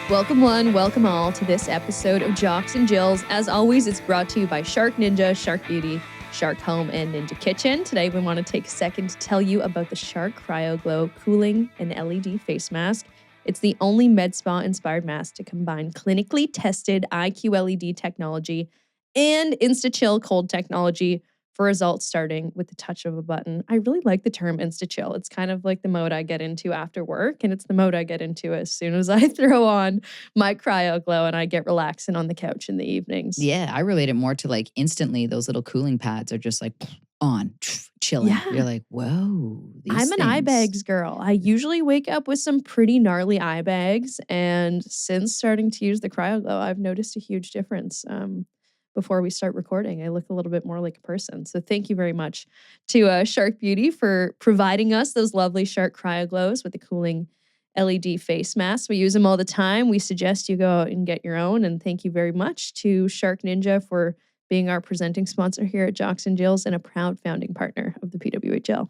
Welcome one, welcome all to this episode of Jocks and Jills. As always, it's brought to you by Shark Ninja, Shark Beauty, Shark Home, and Ninja Kitchen. Today, we want to take a second to tell you about the Shark Cryo Glow Cooling and LED Face Mask. It's the only med spa-inspired mask to combine clinically tested IQ LED technology and Insta-Chill cold technology for results starting with the touch of a button. I really like the term Insta-Chill. It's kind of like the mode I get into after work, and it's the mode I get into as soon as I throw on my Cryo Glow and I get relaxing on the couch in the evenings. Yeah, I relate it more to like instantly those little cooling pads are just like on, chilling. Yeah. You're like, whoa. I'm an eye bags girl. I usually wake up with some pretty gnarly eye bags, and since starting to use the Cryo Glow, I've noticed a huge difference. Before we start recording, I look a little bit more like a person. So thank you very much to Shark Beauty for providing us those lovely Shark Cryo Glows with the cooling LED face masks. We use them all the time. We suggest you go out and get your own. And thank you very much to Shark Ninja for being our presenting sponsor here at Jocks and Jills and a proud founding partner of the PWHL.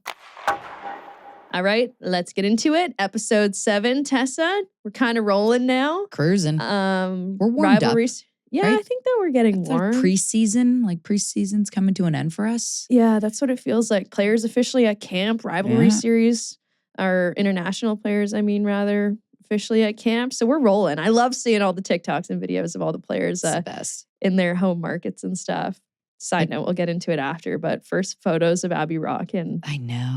All right, let's get into it. Episode 7, Tessa. We're kind of rolling now. Cruising. We're warmed up. Yeah, right? I think that we're getting warm. Preseason's coming to an end for us. Yeah, that's what it feels like. Players officially at camp. Rivalry series, our international players, officially at camp. So we're rolling. I love seeing all the TikToks and videos of all the players in their home markets and stuff. Side note, we'll get into it after, but first photos of Abby Rock and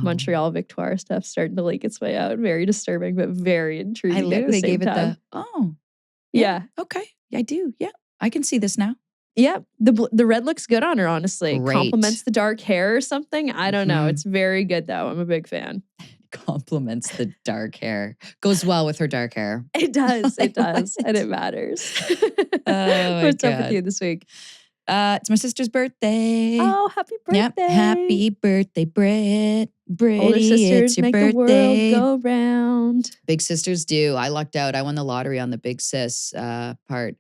Montreal Victoire stuff starting to leak its way out. Very disturbing, but very intriguing. I literally gave it yeah. Okay, I do. Yeah, I can see this now. Yeah, the red looks good on her, honestly. Great. Complements the dark hair or something. I don't know. It's very good, though. I'm a big fan. Complements the dark hair. Goes well with her dark hair. It does. It does. And it matters. What's up with you this week? It's my sister's birthday. Oh, happy birthday. Yep. Happy birthday, Britt. Older sisters make the world go round. Big sisters do. I lucked out. I won the lottery on the big sis part.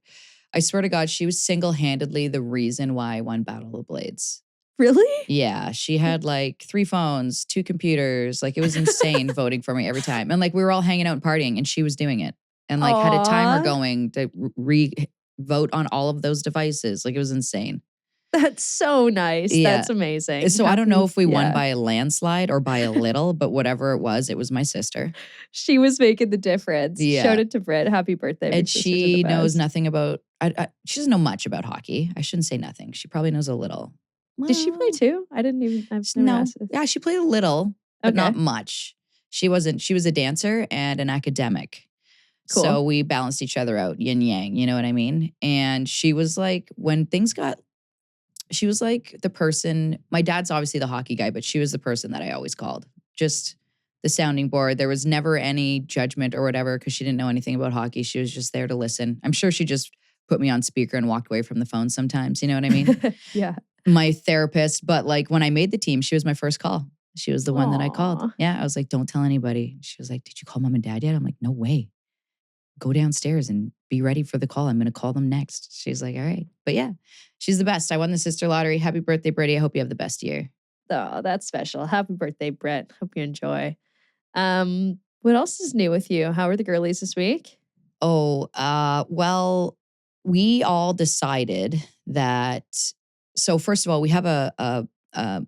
I swear to God, she was single-handedly the reason why I won Battle of the Blades. Really? Yeah. She had like 3 phones, 2 computers. Like it was insane voting for me every time. And like we were all hanging out and partying and she was doing it. And like had a timer going to vote on all of those devices. Like it was insane. That's so nice. Yeah. That's amazing. So I don't know if we won by a landslide or by a little, but whatever it was my sister. She was making the difference. Yeah. Showed it to Britt. Happy birthday. And she knows nothing about, she doesn't know much about hockey. I shouldn't say nothing. She probably knows a little. Well, did she play too? I've never asked this. Yeah, she played a little, but not much. She was a dancer and an academic. Cool. So we balanced each other out, yin yang, you know what I mean? And she was like, she was like the person, my dad's obviously the hockey guy, but she was the person that I always called. Just the sounding board. There was never any judgment or whatever because she didn't know anything about hockey. She was just there to listen. I'm sure she just put me on speaker and walked away from the phone sometimes. You know what I mean? Yeah. My therapist. But like when I made the team, she was my first call. She was the one that I called. Yeah. I was like, don't tell anybody. She was like, did you call mom and dad yet? I'm like, no way. Go downstairs and be ready for the call. I'm going to call them next. She's like, all right. But yeah, she's the best. I won the sister lottery. Happy birthday, Brittany. I hope you have the best year. Oh, that's special. Happy birthday, Brett. Hope you enjoy. What else is new with you? How are the girlies this week? Well, we all decided that. So first of all, we have a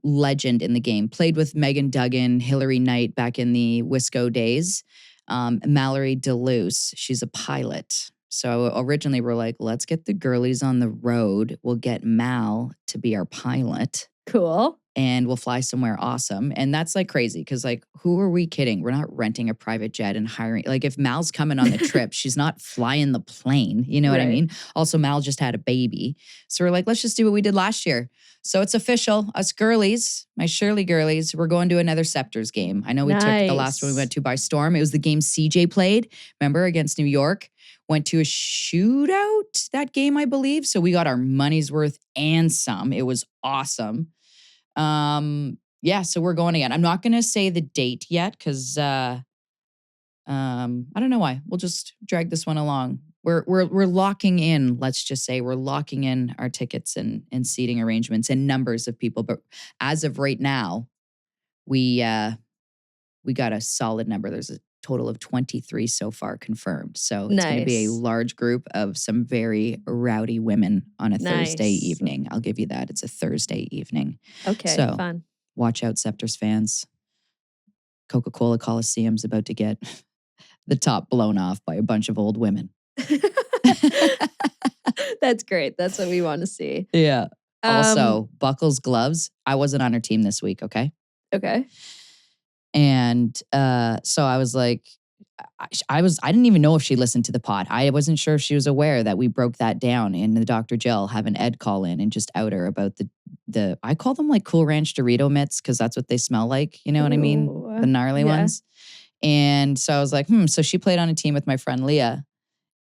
legend in the game. Played with Megan Duggan, Hillary Knight back in the Wisco days. Mallory DeLuce, she's a pilot. So originally we're like, let's get the girlies on the road. We'll get Mal to be our pilot. Cool. And we'll fly somewhere awesome. And that's like crazy because like, who are we kidding? We're not renting a private jet and hiring. Like if Mal's coming on the trip, she's not flying the plane. You know what I mean? Also, Mal just had a baby. So we're like, let's just do what we did last year. So it's official. Us girlies, my Shirley girlies, we're going to another Sceptres game. I know we took the last one we went to by storm. It was the game CJ played, remember, against New York. Went to a shootout that game, I believe. So we got our money's worth and some. It was awesome. Yeah, so we're going again. I'm not going to say the date yet because I don't know why. We'll just drag this one along. We're locking in, let's just say we're locking in our tickets and seating arrangements and numbers of people. But as of right now, we we got a solid number. There's a total of 23 so far confirmed. So it's going to be a Nice. large group of some very rowdy women on a Thursday Nice. evening. I'll give you that. It's a Thursday evening. Okay, So fun. watch out, Sceptres fans. Coca-Cola Coliseum's about to get the top blown off by a bunch of old women. That's great. That's what we want to see. Yeah. Also, Buckles gloves. I wasn't on her team this week, okay? Okay. And so I was like, I didn't even know if she listened to the pod. I wasn't sure if she was aware that we broke that down in the Dr. Jill, having Ed call in and just out her about the I call them like Cool Ranch Dorito mitts because that's what they smell like. You know what I mean? Ooh, The gnarly ones. And so I was like, So she played on a team with my friend Leah.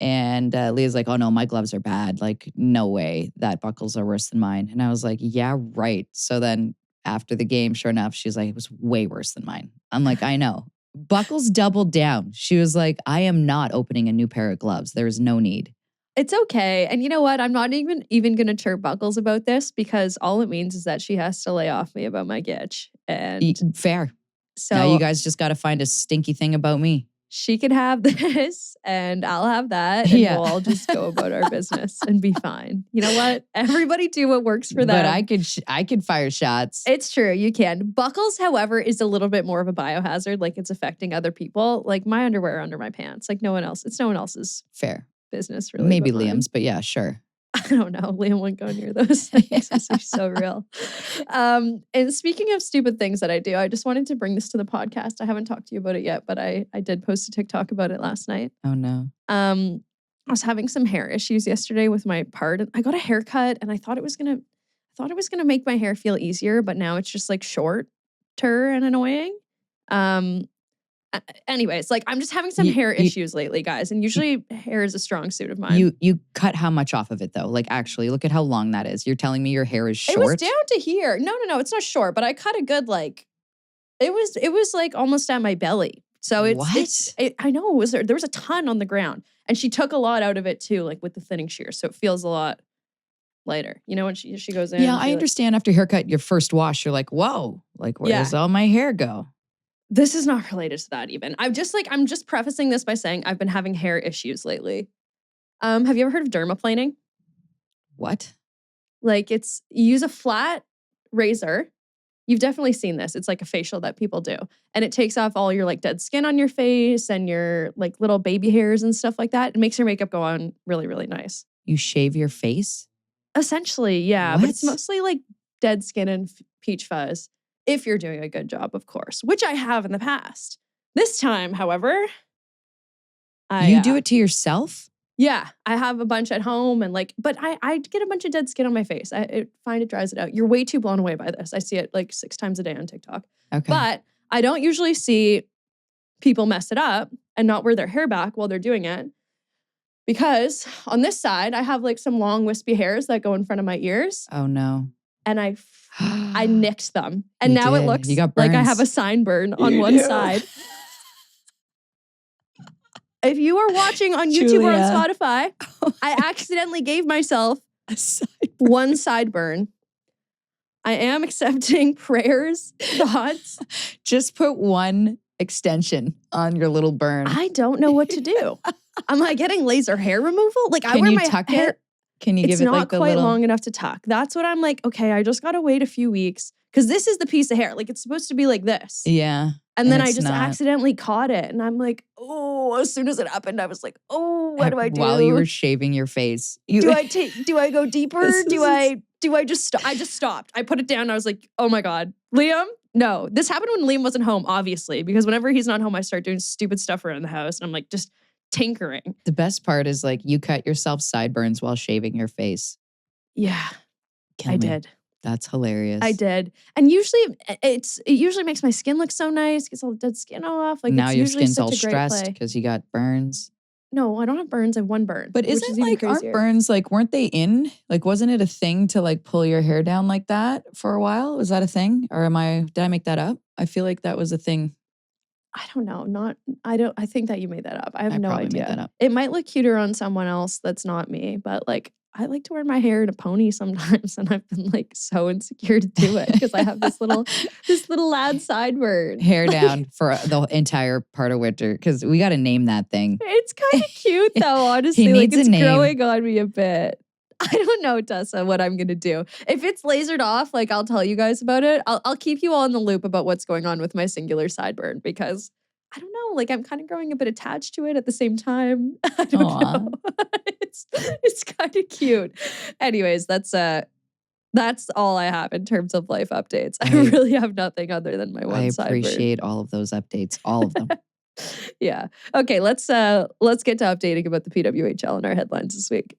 And Leah's like, oh no, my gloves are bad. Like, no way that buckles are worse than mine. And I was like, yeah, right. So then after the game, sure enough, she's like, it was way worse than mine. I'm like, I know. Buckles doubled down. She was like, I am not opening a new pair of gloves. There is no need. It's okay. And you know what? I'm not even going to chirp Buckles about this because all it means is that she has to lay off me about my gitch. And fair. So now you guys just got to find a stinky thing about me. She can have this and I'll have that. And we'll all just go about our business and be fine. You know what? Everybody do what works for them. But I could fire shots. It's true. You can. Buckles, however, is a little bit more of a biohazard. Like it's affecting other people. Like my underwear are under my pants. Like no one else. It's no one else's fair business really. Maybe Liam's, but yeah, sure. I don't know. Liam wouldn't go near those things. It's so real. And speaking of stupid things that I do, I just wanted to bring this to the podcast. I haven't talked to you about it yet, but I did post a TikTok about it last night. Oh no. I was having some hair issues yesterday with my part. I got a haircut and I thought it was gonna make my hair feel easier, but now it's just like shorter and annoying. Anyways, like I'm just having some hair issues lately, guys. And usually hair is a strong suit of mine. You cut how much off of it though? Like actually, look at how long that is. You're telling me your hair is short? It was down to here. No, it's not short, but I cut a good like, it was like almost at my belly. So I know there was a ton on the ground. And she took a lot out of it too, like with the thinning shears. So it feels a lot lighter. You know, when she goes in. Yeah, I understand after haircut, your first wash, you're like, whoa, like where does all my hair go? This is not related to that even. I'm just prefacing this by saying I've been having hair issues lately. Have you ever heard of dermaplaning? What? Like you use a flat razor. You've definitely seen this. It's like a facial that people do. And it takes off all your like dead skin on your face and your like little baby hairs and stuff like that. It makes your makeup go on really, really nice. You shave your face? Essentially, yeah. What? But it's mostly like dead skin and peach fuzz. If you're doing a good job, of course, which I have in the past. This time, however, you do it to yourself? Yeah, I have a bunch at home and like, but I get a bunch of dead skin on my face. I find it dries it out. You're way too blown away by this. I see it like 6 times a day on TikTok. Okay. But I don't usually see people mess it up and not wear their hair back while they're doing it. Because on this side, I have like some long wispy hairs that go in front of my ears. Oh no. And I nicked them. And now it looks like I have a sign burn on one side. If you are watching on YouTube or on Spotify, I accidentally gave myself one sideburn. I am accepting prayers, thoughts. Just put one extension on your little burn. I don't know what to do. Am I getting laser hair removal? Like I wear my hair. Can you give it like the little? It's not quite long enough to tuck. That's what I'm like, okay, I just got to wait a few weeks because this is the piece of hair. Like it's supposed to be like this. Yeah. And then I just accidentally caught it. And I'm like, oh, as soon as it happened, I was like, oh, what do I do? While you were shaving your face. Do I go deeper? Do I just stop? I just stopped. I put it down. I was like, oh my God, Liam, no. This happened when Liam wasn't home, obviously, because whenever he's not home, I start doing stupid stuff around the house. And I'm like, just tinkering. The best part is like you cut yourself sideburns while shaving your face. Yeah, I did. That's hilarious. I did. And usually it usually makes my skin look so nice, gets all the dead skin off. Like now it's your usually skin's such all a great stressed play. because you got burns. No, I don't have burns. I have one burn. But isn't like aren't burns like weren't they in? Like wasn't it a thing to like pull your hair down like that for a while? Was that a thing? Or did I make that up? I feel like that was a thing. I don't know. I think that you made that up. I have no idea. Made that up. It might look cuter on someone else that's not me, but like I like to wear my hair in a pony sometimes, and I've been like so insecure to do it because I have this little lad sideburn. Hair down for the entire part of winter because we got to name that thing. It's kind of cute though, honestly. He Like needs a it's name. growing on me a bit. I don't know, Tessa, what I'm gonna do. If it's lasered off, like I'll tell you guys about it. I'll keep you all in the loop about what's going on with my singular sideburn because I don't know, like I'm kind of growing a bit attached to it at the same time. I don't know. It's kind of cute. Anyways, that's all I have in terms of life updates. I really have nothing other than my one sideburn. I appreciate all of those updates, all of them. Yeah. Okay, let's get to updating about the PWHL and our headlines this week.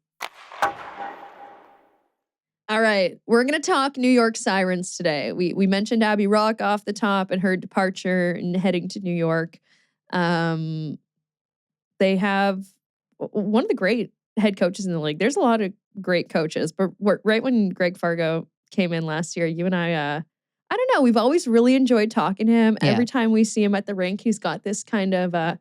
All right, we're going to talk New York Sirens today. We mentioned Abby Rock off the top and her departure and heading to New York. They have one of the great head coaches in the league. There's a lot of great coaches, but right when Greg Fargo came in last year, you and I don't know, we've always really enjoyed talking to him. Yeah. Every time we see him at the rink, he's got this kind of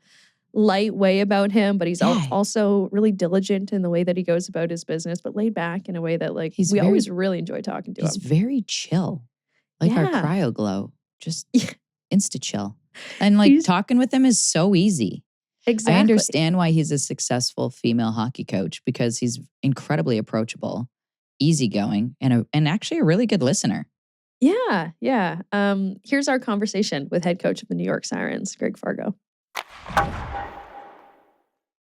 light way about him, but he's also really diligent in the way that he goes about his business, but laid back in a way that like always really enjoy talking to him. He's very chill. Like our cryo glow. Just insta chill. And like talking with him is so easy. Exactly. I understand why he's a successful female hockey coach because he's incredibly approachable, easygoing, and actually a really good listener. Yeah, yeah. Here's our conversation with head coach of the New York Sirens, Greg Fargo.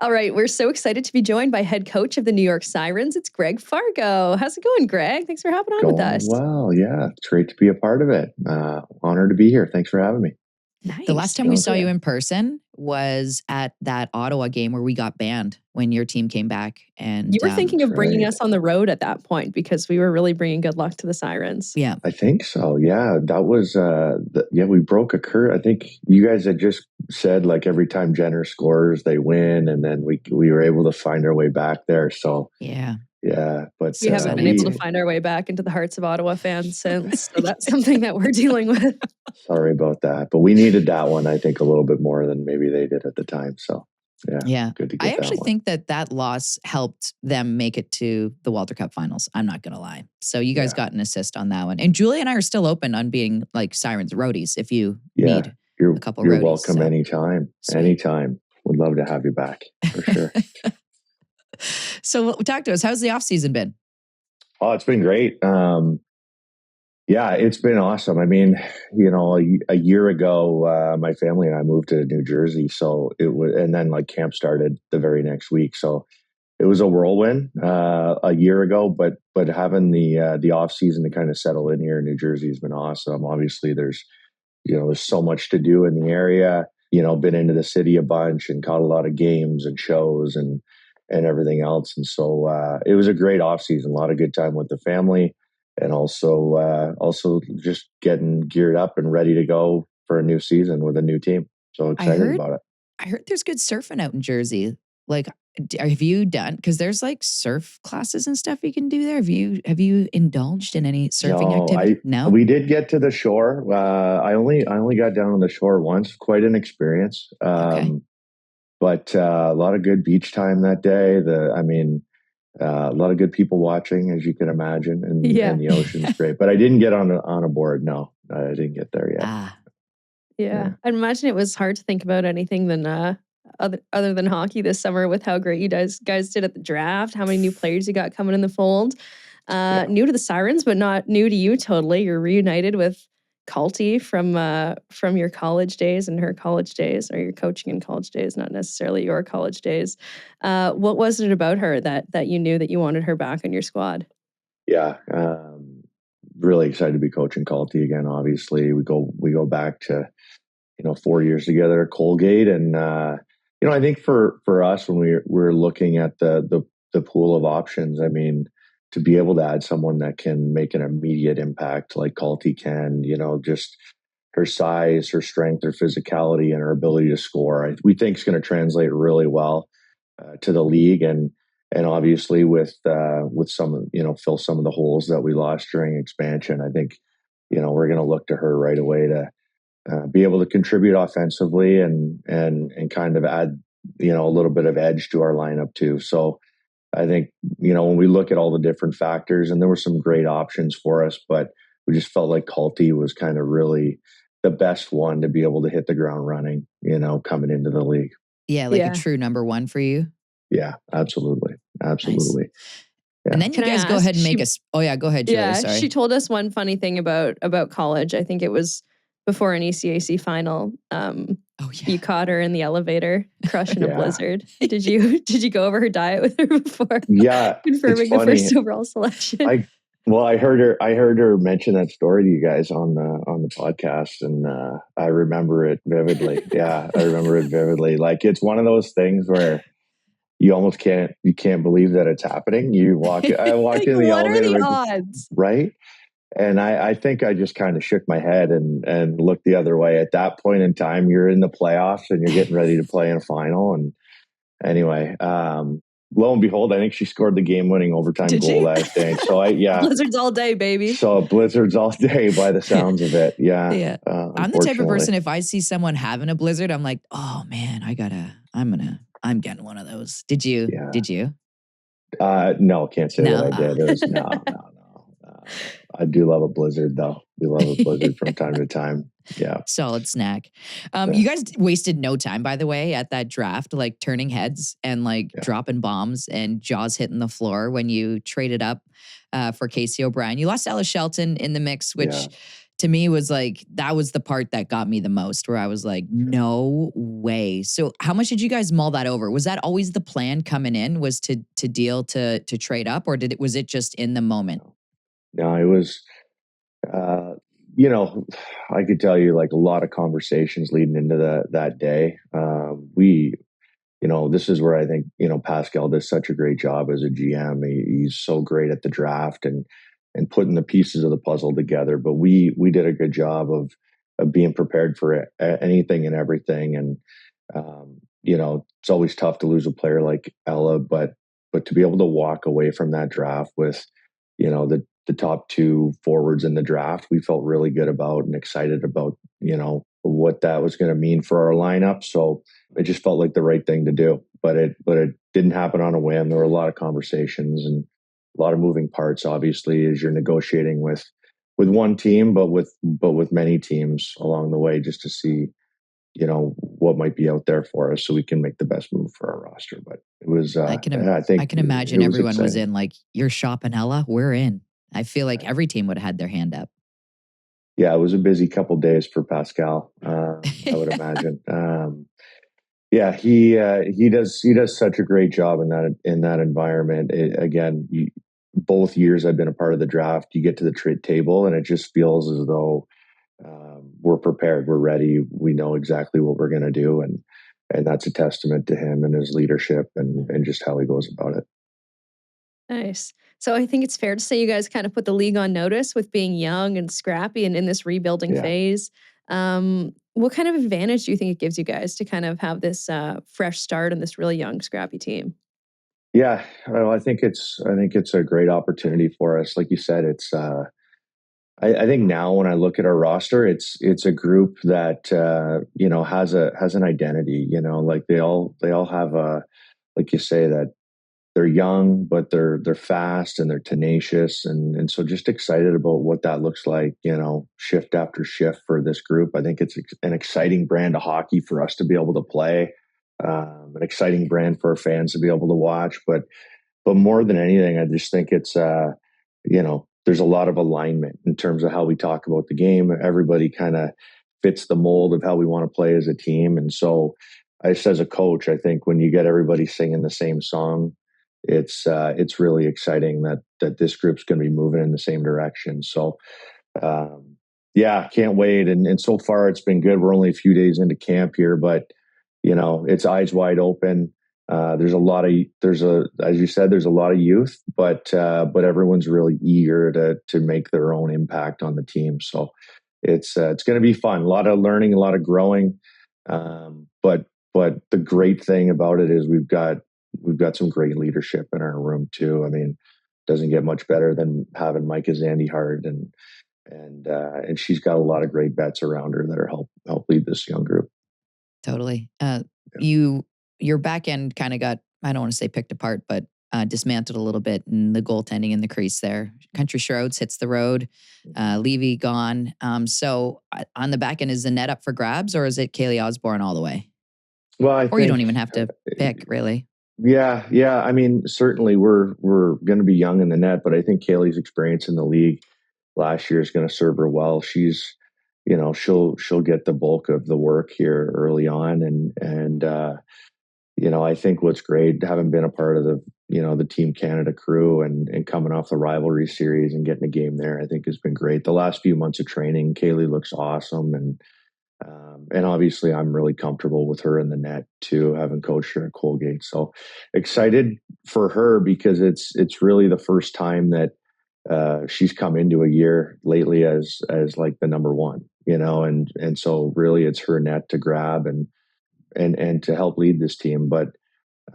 All right, we're so excited to be joined by head coach of the New York Sirens. It's Greg Fargo. How's it going, Greg? Thanks for hopping on with us. Well, yeah, it's great to be a part of it. Honored to be here. Thanks for having me. Nice. The last time we saw you in person was at that Ottawa game where we got banned when your team came back. And you were thinking of bringing us on the road at that point because we were really bringing good luck to the Sirens. Yeah, I think so. Yeah, that was we broke a curse. I think you guys had just said like every time Jenner scores, they win, and then we were able to find our way back there. So yeah, but we haven't been able to find our way back into the hearts of Ottawa fans since. So that's something that we're dealing with. Sorry about that, but we needed that one. I think a little bit more than maybe they did at the time. So yeah. Good to get I actually think that loss helped them make it to the Walter Cup finals. I'm not going to lie. So you guys got an assist on that one. And Julie and I are still open on being like Sirens roadies if you need a couple roadies. You're welcome anytime. Sweet. Anytime. Would love to have you back for sure. So talk to us. How's the off season been? Oh, it's been great. Yeah, it's been awesome. I mean, a year ago, my family and I moved to New Jersey. So it was, and then like camp started the very next week. So it was a whirlwind a year ago, but having the off season to kind of settle in here in New Jersey has been awesome. Obviously there's so much to do in the area, been into the city a bunch and caught a lot of games and shows and everything else. And so it was a great off season, a lot of good time with the family. And also just getting geared up and ready to go for a new season with a new team. So excited about it. I heard there's good surfing out in Jersey. Like, have you done? Because there's like surf classes and stuff you can do there. Have you indulged in any surfing activity? No, we did get to the shore. I only got down on the shore once. Quite an experience. But a lot of good beach time that day. A lot of good people watching, as you can imagine, and the ocean's great. But I didn't get on a board. No, I didn't get there yet. Yeah. I'd imagine it was hard to think about anything than other than hockey this summer with how great you guys did at the draft, how many new players you got coming in the fold. New to the Sirens, but not new to you totally. You're reunited with Culty from your college days and her college days, or your coaching in college days, not necessarily your college days. What was it about her that you knew that you wanted her back on your squad? Yeah, really excited to be coaching Culty again. Obviously, we go back to 4 years together at Colgate, and I think for us when we're looking at the pool of options, I mean, to be able to add someone that can make an immediate impact like Culty can, just her size, her strength, her physicality, and her ability to score, we think is going to translate really well to the league, and obviously with some, fill some of the holes that we lost during expansion. I think, we're going to look to her right away to be able to contribute offensively and kind of add, a little bit of edge to our lineup too. So, I think, when we look at all the different factors, and there were some great options for us, but we just felt like Culty was kind of really the best one to be able to hit the ground running, coming into the league. Yeah, like a true number one for you. Yeah, absolutely. Absolutely. Nice. Yeah. And then you guys go ahead and make us. Oh yeah, go ahead, Julie. Yeah, sorry. She told us one funny thing about college. I think it was before an ECAC final. You caught her in the elevator crushing a blizzard. Did you go over her diet with her before? Yeah, confirming the first overall selection. I heard her mention that story to you guys on the podcast, and I remember it vividly. Yeah, I remember it vividly. Like, it's one of those things where you almost can't believe that it's happening. I walk like, in the what elevator. What are the odds? Right. And I think I just kind of shook my head and looked the other way. At that point in time, you're in the playoffs and you're getting ready to play in a final. And anyway, lo and behold, I think she scored the game-winning overtime goal that day. So blizzards all day, baby. So blizzards all day by the sounds of it. Yeah. Yeah. I'm the type of person, if I see someone having a blizzard, I'm like, oh man, I'm getting one of those. Did you? Yeah. Did you? No, can't say that I did. It was no. I do love a blizzard, though. You love a blizzard from time to time. Yeah. Solid snack. You guys wasted no time, by the way, at that draft, like turning heads and dropping bombs and jaws hitting the floor when you traded up for Casey O'Brien. You lost Ella Shelton in the mix, which to me was that was the part that got me the most, where I was like, no way. So how much did you guys mull that over? Was that always the plan coming in, was to deal to trade up, or was it just in the moment? No, it was, I could tell you a lot of conversations leading into that day. This is where I think, Pascal does such a great job as a GM. He's so great at the draft and putting the pieces of the puzzle together. But we did a good job of being prepared for anything and everything. And, it's always tough to lose a player like Ella, but to be able to walk away from that draft with, the top two forwards in the draft, we felt really good about and excited about, what that was going to mean for our lineup. So it just felt like the right thing to do, but it didn't happen on a whim. There were a lot of conversations and a lot of moving parts, obviously, as you're negotiating with one team, but with many teams along the way, just to see, what might be out there for us so we can make the best move for our roster. But it was, I can imagine everyone was in you're shopping Ella, we're in. I feel like every team would have had their hand up. Yeah, it was a busy couple days for Pascal. I would imagine. He does such a great job in that environment. Both years I've been a part of the draft, you get to the trade table and it just feels as though we're prepared, we're ready, we know exactly what we're going to do, and that's a testament to him and his leadership and just how he goes about it. Nice. So I think it's fair to say you guys kind of put the league on notice with being young and scrappy and in this rebuilding phase. What kind of advantage do you think it gives you guys to kind of have this fresh start and this really young, scrappy team? Yeah, well, I think it's a great opportunity for us. Like you said, it's. I think now when I look at our roster, it's a group that has an identity. They all have a, like you say, that they're young, but they're fast and they're tenacious. And so just excited about what that looks like, shift after shift for this group. I think it's an exciting brand of hockey for us to be able to play, an exciting brand for our fans to be able to watch. But more than anything, I just think it's, there's a lot of alignment in terms of how we talk about the game. Everybody kind of fits the mold of how we want to play as a team. And so as a coach, I think when you get everybody singing the same song, it's really exciting that this group's going to be moving in the same direction. So, can't wait. And so far it's been good. We're only a few days into camp here, but it's eyes wide open. As you said, there's a lot of youth, but everyone's really eager to make their own impact on the team. So it's going to be fun. A lot of learning, a lot of growing. But the great thing about it is we've got some great leadership in our room too. I mean, it doesn't get much better than having Micah Zandyhart and she's got a lot of great vets around her that are help lead this young group. Totally. Your back end kind of got, I don't want to say picked apart, but dismantled a little bit in the goaltending in the crease there. Country Shrouds hits the road. Levy gone. So on the back end, is the net up for grabs, or is it Kaylee Osborne all the way? Well, I Or think you don't even have to pick, really. Yeah. I mean, certainly we're going to be young in the net, but I think Kaylee's experience in the league last year is going to serve her well. She's, she'll get the bulk of the work here early on, and I think what's great, having been a part of the Team Canada crew and coming off the rivalry series and getting a game there, I think has been great. The last few months of training, Kaylee looks awesome, and obviously I'm really comfortable with her in the net too, having coached her at Colgate. So excited for her, because it's really the first time that she's come into a year lately as like the number one, and so really it's her net to grab and to help lead this team. But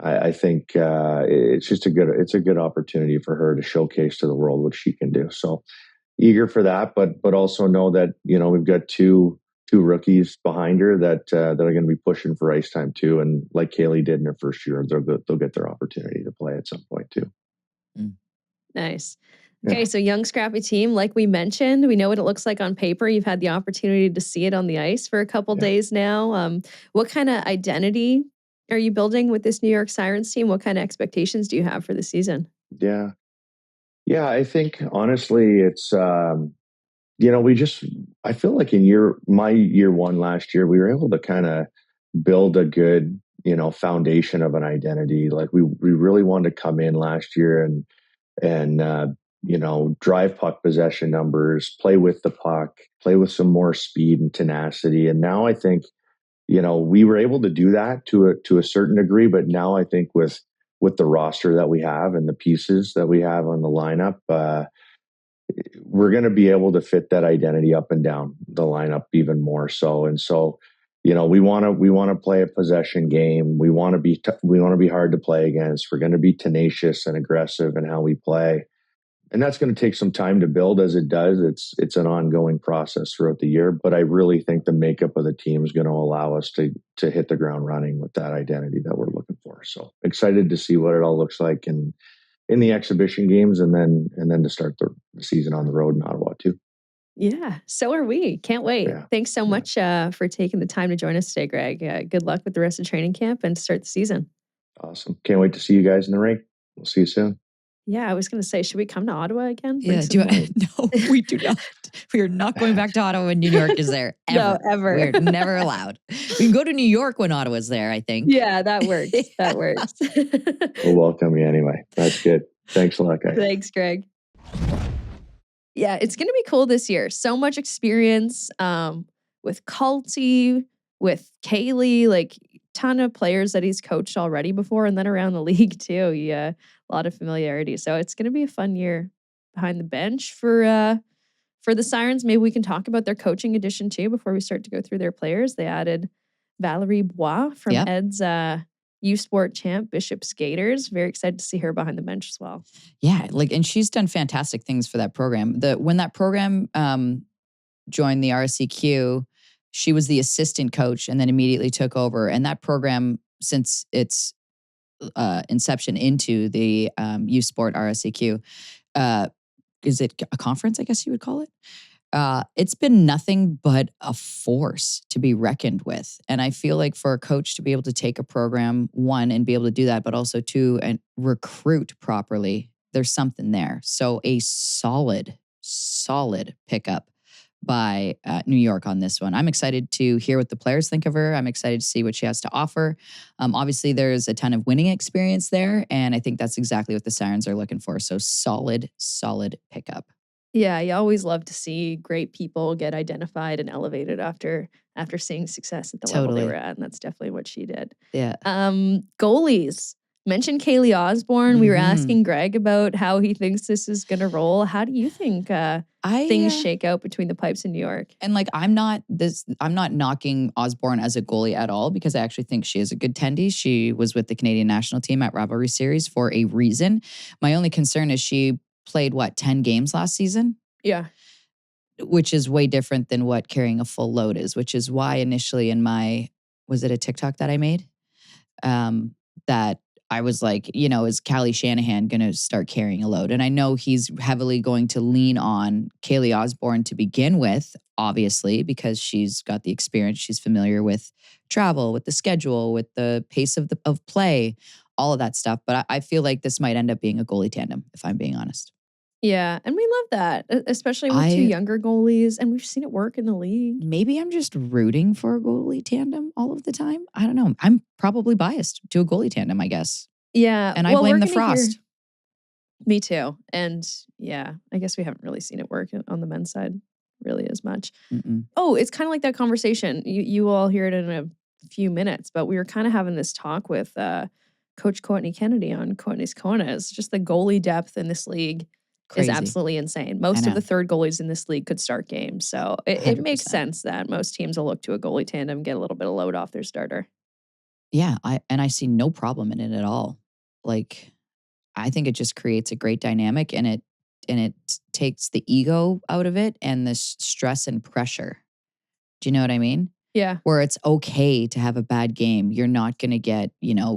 I think it's just a good opportunity for her to showcase to the world what she can do. So eager for that, but also know that we've got two rookies behind her that are going to be pushing for ice time too. And like Kaylee did in her first year, they'll get their opportunity to play at some point too. Nice. Okay, so young, scrappy team, like we mentioned, we know what it looks like on paper. You've had the opportunity to see it on the ice for a couple days now. What kind of identity are you building with this New York Sirens team? What kind of expectations do you have for the season? Yeah. I think honestly, it's I feel like in my year one last year, we were able to kind of build a good foundation of an identity. Like we really wanted to come in last year and drive puck possession numbers, play with the puck, play with some more speed and tenacity. And now I think, we were able to do that to a certain degree, but now I think with the roster that we have and the pieces that we have on the lineup, we're going to be able to fit that identity up and down the lineup even more so. And so, we want to play a possession game. We want to be hard to play against. We're going to be tenacious and aggressive in how we play. And that's going to take some time to build, as it does. It's an ongoing process throughout the year, but I really think the makeup of the team is going to allow us to hit the ground running with that identity that we're looking for. So excited to see what it all looks like in the exhibition games, and then to start the season on the road in Ottawa too. Yeah, so are we. Can't wait. Yeah. Thanks so much for taking the time to join us today, Greg. Good luck with the rest of training camp and to start the season. Awesome. Can't wait to see you guys in the rink. We'll see you soon. Yeah, I was going to say, should we come to Ottawa again? Yeah, no, we do not. We are not going back to Ottawa when New York is there. Ever. No, ever. We're never allowed. We can go to New York when Ottawa's there, I think. Yeah, that works. That works. We'll welcome you anyway. That's good. Thanks a lot, guys. Thanks, Greg. Yeah, it's going to be cool this year. So much experience with Culty, with Kaylee, like ton of players that he's coached already before, and then around the league too. Yeah, a lot of familiarity. So it's going to be a fun year behind the bench for the Sirens. Maybe we can talk about their coaching addition too before we start to go through their players. They added Valerie Bois from Ed's U Sport champ, Bishop Skaters. Very excited to see her behind the bench as well. Yeah, and she's done fantastic things for that program. When that program joined the RSEQ, she was the assistant coach and then immediately took over. And that program, since its inception into the U Sport RSEQ, is it a conference, I guess you would call it? It's been nothing but a force to be reckoned with. And I feel like for a coach to be able to take a program, one, and be able to do that, but also two, and recruit properly, there's something there. So a solid pickup by New York on this one. I'm excited to hear what the players think of her. I'm excited to see what she has to offer. Obviously, there's a ton of winning experience there, and I think that's exactly what the Sirens are looking for. So solid pickup. Yeah, you always love to see great people get identified and elevated after seeing success at the level they were at, and that's definitely what she did. Yeah. Goalies. Mentioned Kaylee Osborne. We were asking Greg about how he thinks this is going to roll. How do you think things shake out between the pipes in New York? And I'm not knocking Osborne as a goalie at all, because I actually think she is a good tendy. She was with the Canadian national team at Rivalry Series for a reason. My only concern is she played 10 games last season? Yeah. Which is way different than what carrying a full load is, which is why initially was it a TikTok that I made? That I was like, is Callie Shanahan going to start carrying a load? And I know he's heavily going to lean on Kaylee Osborne to begin with, obviously, because she's got the experience. She's familiar with travel, with the schedule, with the pace of play, all of that stuff. But I feel like this might end up being a goalie tandem, if I'm being honest. Yeah, and we love that, especially with two younger goalies, and we've seen it work in the league. Maybe I'm just rooting for a goalie tandem all of the time. I don't know. I'm probably biased to a goalie tandem, I guess. Yeah. And I blame the frost. Me too. And yeah, I guess we haven't really seen it work on the men's side really as much. Oh, it's kind of like that conversation. You will all hear it in a few minutes, but we were kind of having this talk with Coach Courtney Kennedy on Courtney's Cornahs. Just the goalie depth in this league is absolutely insane. Most of the third goalies in this league could start games. So it makes sense that most teams will look to a goalie tandem, get a little bit of load off their starter. Yeah, I see no problem in it at all. Like, I think it just creates a great dynamic, and it takes the ego out of it and the stress and pressure. Do you know what I mean? Yeah. Where it's okay to have a bad game. You're not going to get,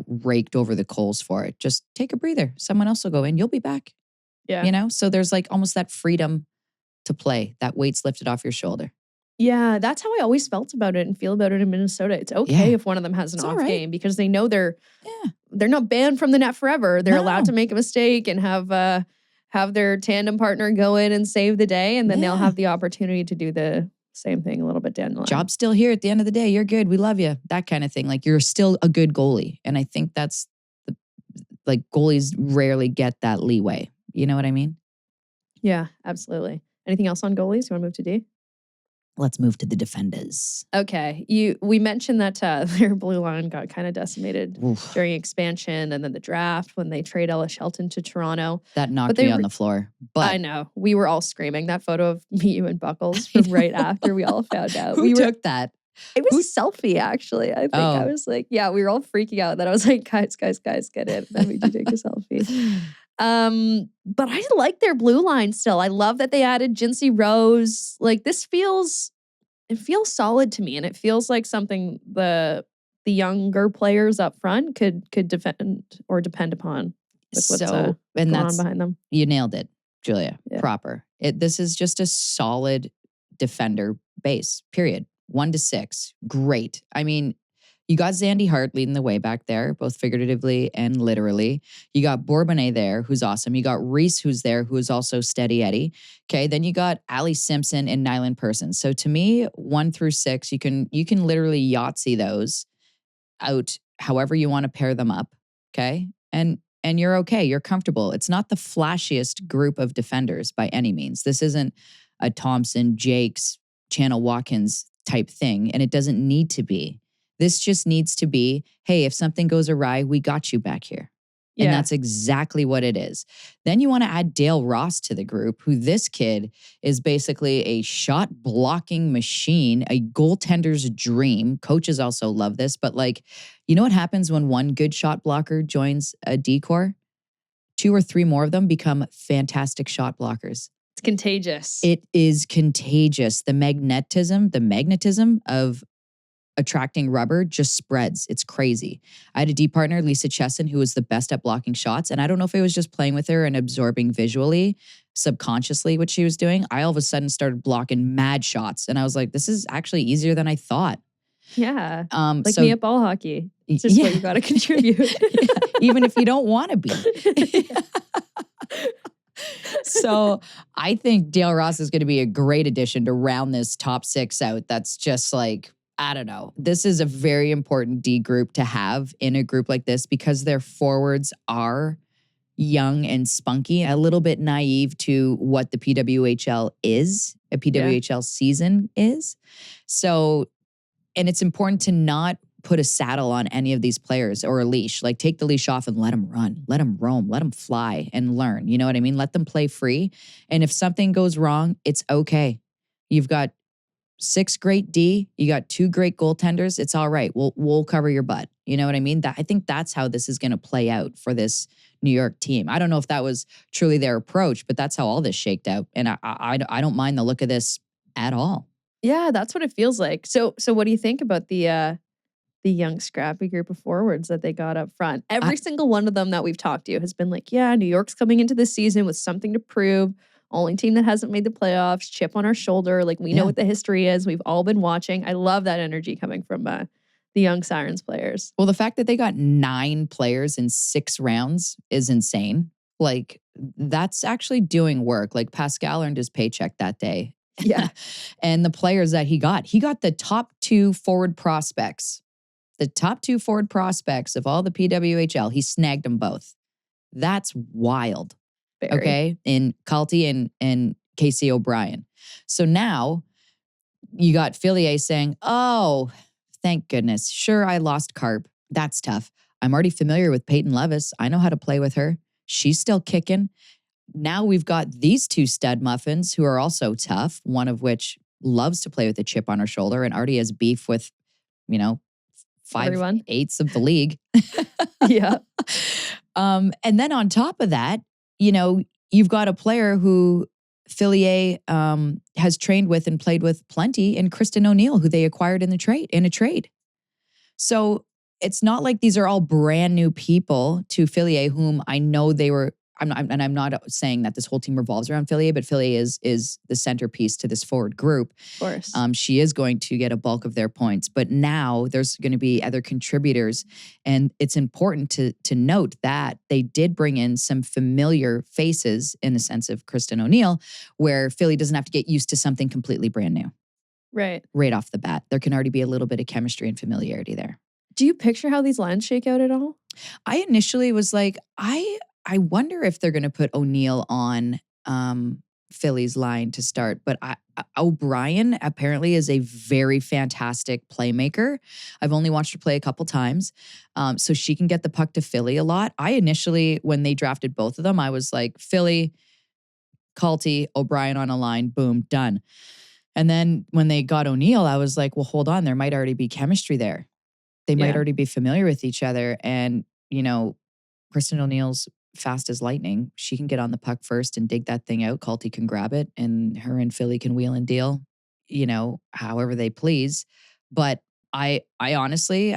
raked over the coals for it. Just take a breather. Someone else will go in. You'll be back. Yeah. So there's like almost that freedom to play. That weight's lifted off your shoulder. Yeah, that's how I always felt about it and feel about it in Minnesota. It's okay if one of them has an off game because they know they're not banned from the net forever. They're allowed to make a mistake and have their tandem partner go in and save the day, and then they'll have the opportunity to do the same thing a little bit down the line. Job's still here at the end of the day. You're good. We love you. That kind of thing. Like, you're still a good goalie. And I think that's goalies rarely get that leeway. You know what I mean? Yeah, absolutely. Anything else on goalies? You want to move to D? Let's move to the defenders. Okay. We mentioned that their blue line got kind of decimated during expansion and then the draft when they trade Ella Shelton to Toronto. That knocked me on the floor. But I know. We were all screaming. That photo of me, you, and Buckles from right after we all found out. Who took that? It was selfie, actually. I think I was like, yeah, we were all freaking out. Then I was like, guys, get in. Then we do take a selfie. But I like their blue line still. I love that they added Jinsey Rose. Like, this feels solid to me, and it feels like something the younger players up front could defend or depend upon with what's going on behind them. You nailed it, Julia. Yeah. Proper. This is just a solid defender base, period. 1 to 6. Great. I mean, you got Zandy Hart leading the way back there, both figuratively and literally. You got Bourbonnais there, who's awesome. You got Reese, who's there, who is also steady Eddie. Okay, then you got Allie Simpson and Nyland Person. So to me, 1 through 6, you can literally Yahtzee those out however you want to pair them up. Okay, and you're okay. You're comfortable. It's not the flashiest group of defenders by any means. This isn't a Thompson, Jakes, Channel Watkins type thing, and it doesn't need to be. This just needs to be, hey, if something goes awry, we got you back here. Yeah. And that's exactly what it is. Then you want to add Dale Ross to the group, who this kid is basically a shot blocking machine, a goaltender's dream. Coaches also love this, but you know what happens when one good shot blocker joins a D-Corps? 2 or 3 more of them become fantastic shot blockers. It's contagious. It is contagious. The magnetism of attracting rubber just spreads. It's crazy. I had a D partner, Lisa Chesson, who was the best at blocking shots. And I don't know if it was just playing with her and absorbing visually, subconsciously what she was doing. I all of a sudden started blocking mad shots. And I was like, this is actually easier than I thought. Yeah. Me at ball hockey. It's just what you got to contribute. Even if you don't want to be. So I think Dale Ross is going to be a great addition to round this top 6 out. That's just I don't know. This is a very important D group to have in a group like this because their forwards are young and spunky, a little bit naive to what the PWHL is, a PWHL season is. So, and it's important to not put a saddle on any of these players or a leash. Take the leash off and let them run, let them roam, let them fly and learn. You know what I mean? Let them play free. And if something goes wrong, it's okay. You've got 6 great D, you got 2 great goaltenders. It's all right. We'll cover your butt. You know what I mean? I think that's how this is going to play out for this New York team. I don't know if that was truly their approach, but that's how all this shaked out. And I don't mind the look of this at all. Yeah, that's what it feels like. So what do you think about the the young scrappy group of forwards that they got up front. Every single one of them that we've talked to has been like, yeah, New York's coming into this season with something to prove. Only team that hasn't made the playoffs, chip on our shoulder. Like, we know what the history is. We've all been watching. I love that energy coming from the young Sirens players. Well, the fact that they got 9 players in 6 rounds is insane. Like, that's actually doing work. Like, Pascal earned his paycheck that day. Yeah. And the players that he got the top 2 forward prospects. The top 2 forward prospects of all the PWHL, he snagged them both. That's wild. Very. Okay? In Calty and Casey O'Brien. So now you got Fillier saying, oh, thank goodness. Sure, I lost Carp. That's tough. I'm already familiar with Peyton Levis. I know how to play with her. She's still kicking. Now we've got these 2 stud muffins who are also tough, one of which loves to play with a chip on her shoulder and already has beef with, 5/8 of the league. Yeah. And then on top of that, you've got a player who Fillier has trained with and played with plenty, and Kristen O'Neill, who they acquired in a trade. So it's not like these are all brand new people to Fillier, whom I know they were. I'm not saying that this whole team revolves around Fillier, but Fillier is the centerpiece to this forward group. Of course. She is going to get a bulk of their points, but now there's going to be other contributors, and it's important to note that they did bring in some familiar faces in the sense of Kristen O'Neill, where Philly doesn't have to get used to something completely brand new. Right off the bat, there can already be a little bit of chemistry and familiarity there. Do you picture how these lines shake out at all? I initially was like, I wonder if they're going to put O'Neill on Philly's line to start. But O'Brien apparently is a very fantastic playmaker. I've only watched her play a couple times. So she can get the puck to Philly a lot. I initially, when they drafted both of them, I was like, Philly, Calty, O'Brien on a line, boom, done. And then when they got O'Neill, I was like, well, hold on, there might already be chemistry there. They might already be familiar with each other. And, Kristen O'Neill's fast as lightning. She can get on the puck first and dig that thing out. Calty can grab it, and her and Philly can wheel and deal, however they please. But I honestly,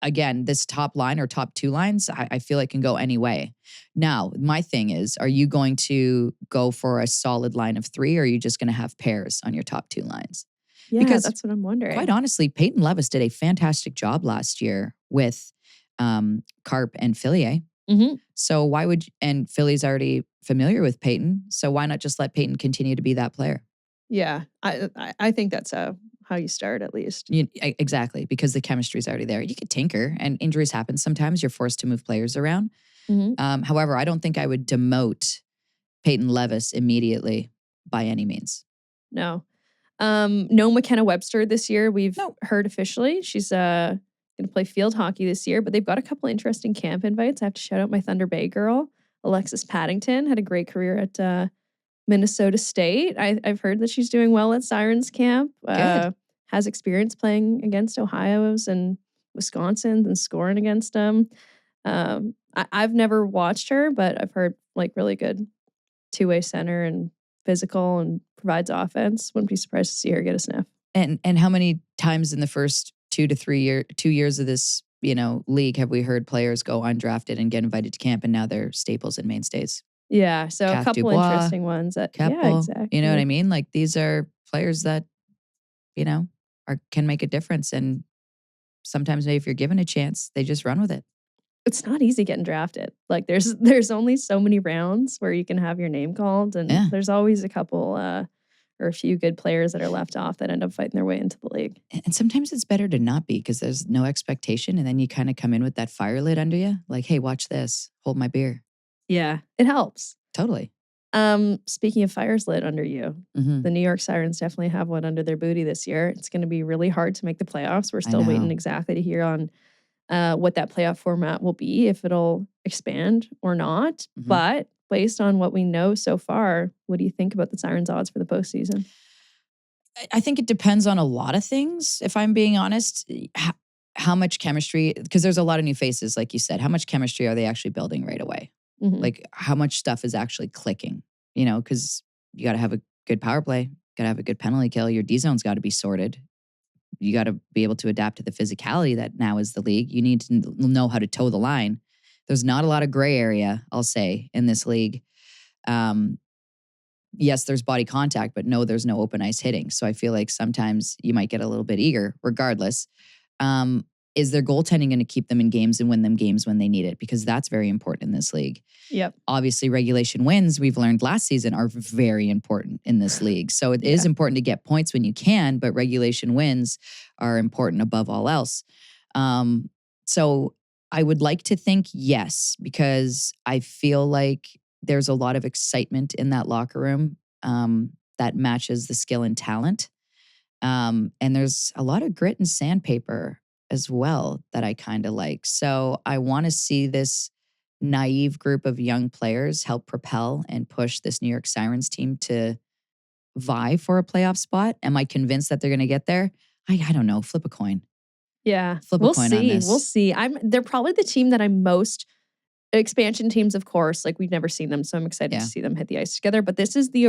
again, this top line or top 2 lines, I feel it can go any way. Now, my thing is, are you going to go for a solid line of 3, or are you just going to have pairs on your top 2 lines? Yeah, Because that's what I'm wondering. Quite honestly, Peyton Levis did a fantastic job last year with Carp and Fillier. Mm-hmm. So and Philly's already familiar with Peyton, so why not just let Peyton continue to be that player? Yeah, I think that's how you start at least. Exactly, because the chemistry's already there. You could tinker, and injuries happen sometimes. You're forced to move players around. Mm-hmm. However, I don't think I would demote Peyton Levis immediately by any means. No. No McKenna Webster this year. We've heard officially. She's going to play field hockey this year, but they've got a couple interesting camp invites. I have to shout out my Thunder Bay girl, Alexis Paddington, had a great career at Minnesota State. I've heard that she's doing well at Sirens camp. Has experience playing against Ohio's and Wisconsin's and scoring against them. I've never watched her, but I've heard like really good 2-way center and physical and provides offense. Wouldn't be surprised to see her get a sniff. And how many times in the first 2 years of this, league have we heard players go undrafted and get invited to camp, and now they're staples and mainstays? Yeah, so a couple interesting ones. Yeah, exactly. You know what I mean? Like, these are players that, can make a difference. And sometimes maybe if you're given a chance, they just run with it. It's not easy getting drafted. Like, there's only so many rounds where you can have your name called, and there's always a couple or a few good players that are left off that end up fighting their way into the league. And sometimes it's better to not be, because there's no expectation, and then you kind of come in with that fire lit under you. Like, hey, watch this. Hold my beer. Yeah, it helps. Totally. Speaking of fires lit under you, the New York Sirens definitely have one under their booty this year. It's going to be really hard to make the playoffs. We're still waiting exactly to hear on what that playoff format will be, if it'll expand or not. But based on what we know so far, what do you think about the Sirens' odds for the postseason? I think it depends on a lot of things, if I'm being honest. How much chemistry, because there's a lot of new faces, like you said. How much chemistry are they actually building right away? Like, how much stuff is actually clicking? Because you got to have a good power play, got to have a good penalty kill. Your D zone's got to be sorted. you got to be able to adapt to the physicality that now is the league. You need to know how to toe the line. There's not a lot of gray area, I'll say, in this league. Yes, there's body contact, but no, there's no open ice hitting. So I feel like sometimes you might get a little bit eager regardless. Is their goaltending going to keep them in games and win them games when they need it? Because that's very important in this league. Yep. Obviously, regulation wins, we've learned last season, are very important in this league. So it is important to get points when you can, but regulation wins are important above all else. So I would like to think yes, because I feel like there's a lot of excitement in that locker room that matches the skill and talent. And there's a lot of grit and sandpaper as well that I kind of like. So I want to see this naive group of young players help propel and push this New York Sirens team to vie for a playoff spot. Am I convinced that they're going to get there? I don't know. Flip a coin. Yeah. Flip a coin on this. We'll see. They're probably the team that I'm most expansion teams, of course, like we've never seen them. So I'm excited to see them hit the ice together. But this is the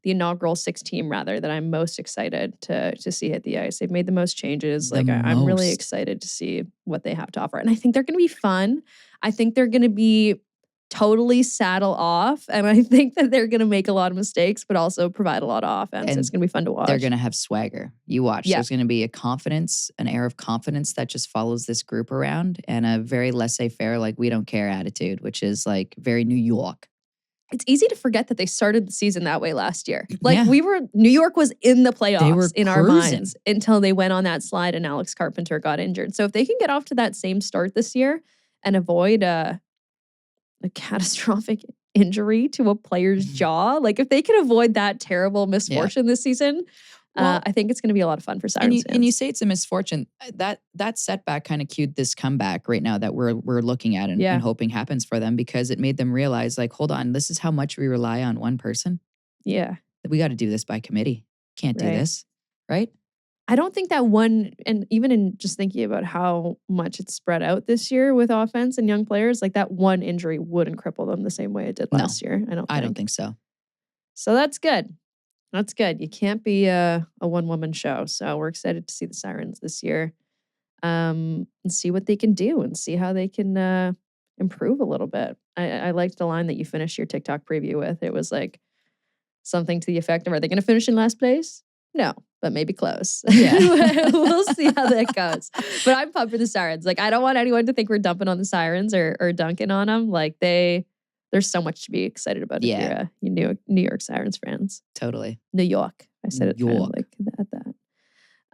inaugural 6 team rather, that I'm most excited to see hit the ice. They've made the most changes. I'm really excited to see what they have to offer. And I think they're going to be fun. I think they're going to be totally saddle off. And I think that they're going to make a lot of mistakes, but also provide a lot of offense. And it's going to be fun to watch. They're going to have swagger. You watch. Yeah. There's going to be a confidence, an air of confidence that just follows this group around, and a very laissez-faire, like we don't care attitude, which is like very New York. It's easy to forget that they started the season that way last year. New York was in the playoffs in our minds until they went on that slide and Alex Carpenter got injured. So if they can get off to that same start this year and avoid a catastrophic injury to a player's jaw. Like if they can avoid that terrible misfortune this season, I think it's going to be a lot of fun for Sirens fans. And you say it's a misfortune. That setback kind of cued this comeback right now that we're looking at and hoping happens for them, because it made them realize, like, hold on, this is how much we rely on one person. Yeah. We got to do this by committee. Can't do this, right? I don't think that one, and even in just thinking about how much it's spread out this year with offense and young players, like that one injury wouldn't cripple them the same way it did last year. I don't think so. So that's good. That's good. You can't be a one-woman show. So we're excited to see the Sirens this year and see what they can do and see how they can improve a little bit. I liked the line that you finished your TikTok preview with. It was like something to the effect of, are they going to finish in last place? No, but maybe close. Yeah. We'll see how that goes. But I'm pumped for the Sirens. Like, I don't want anyone to think we're dumping on the Sirens or dunking on them. Like, there's so much to be excited about if you're New York Sirens fans. Totally. New York. I said it kind of like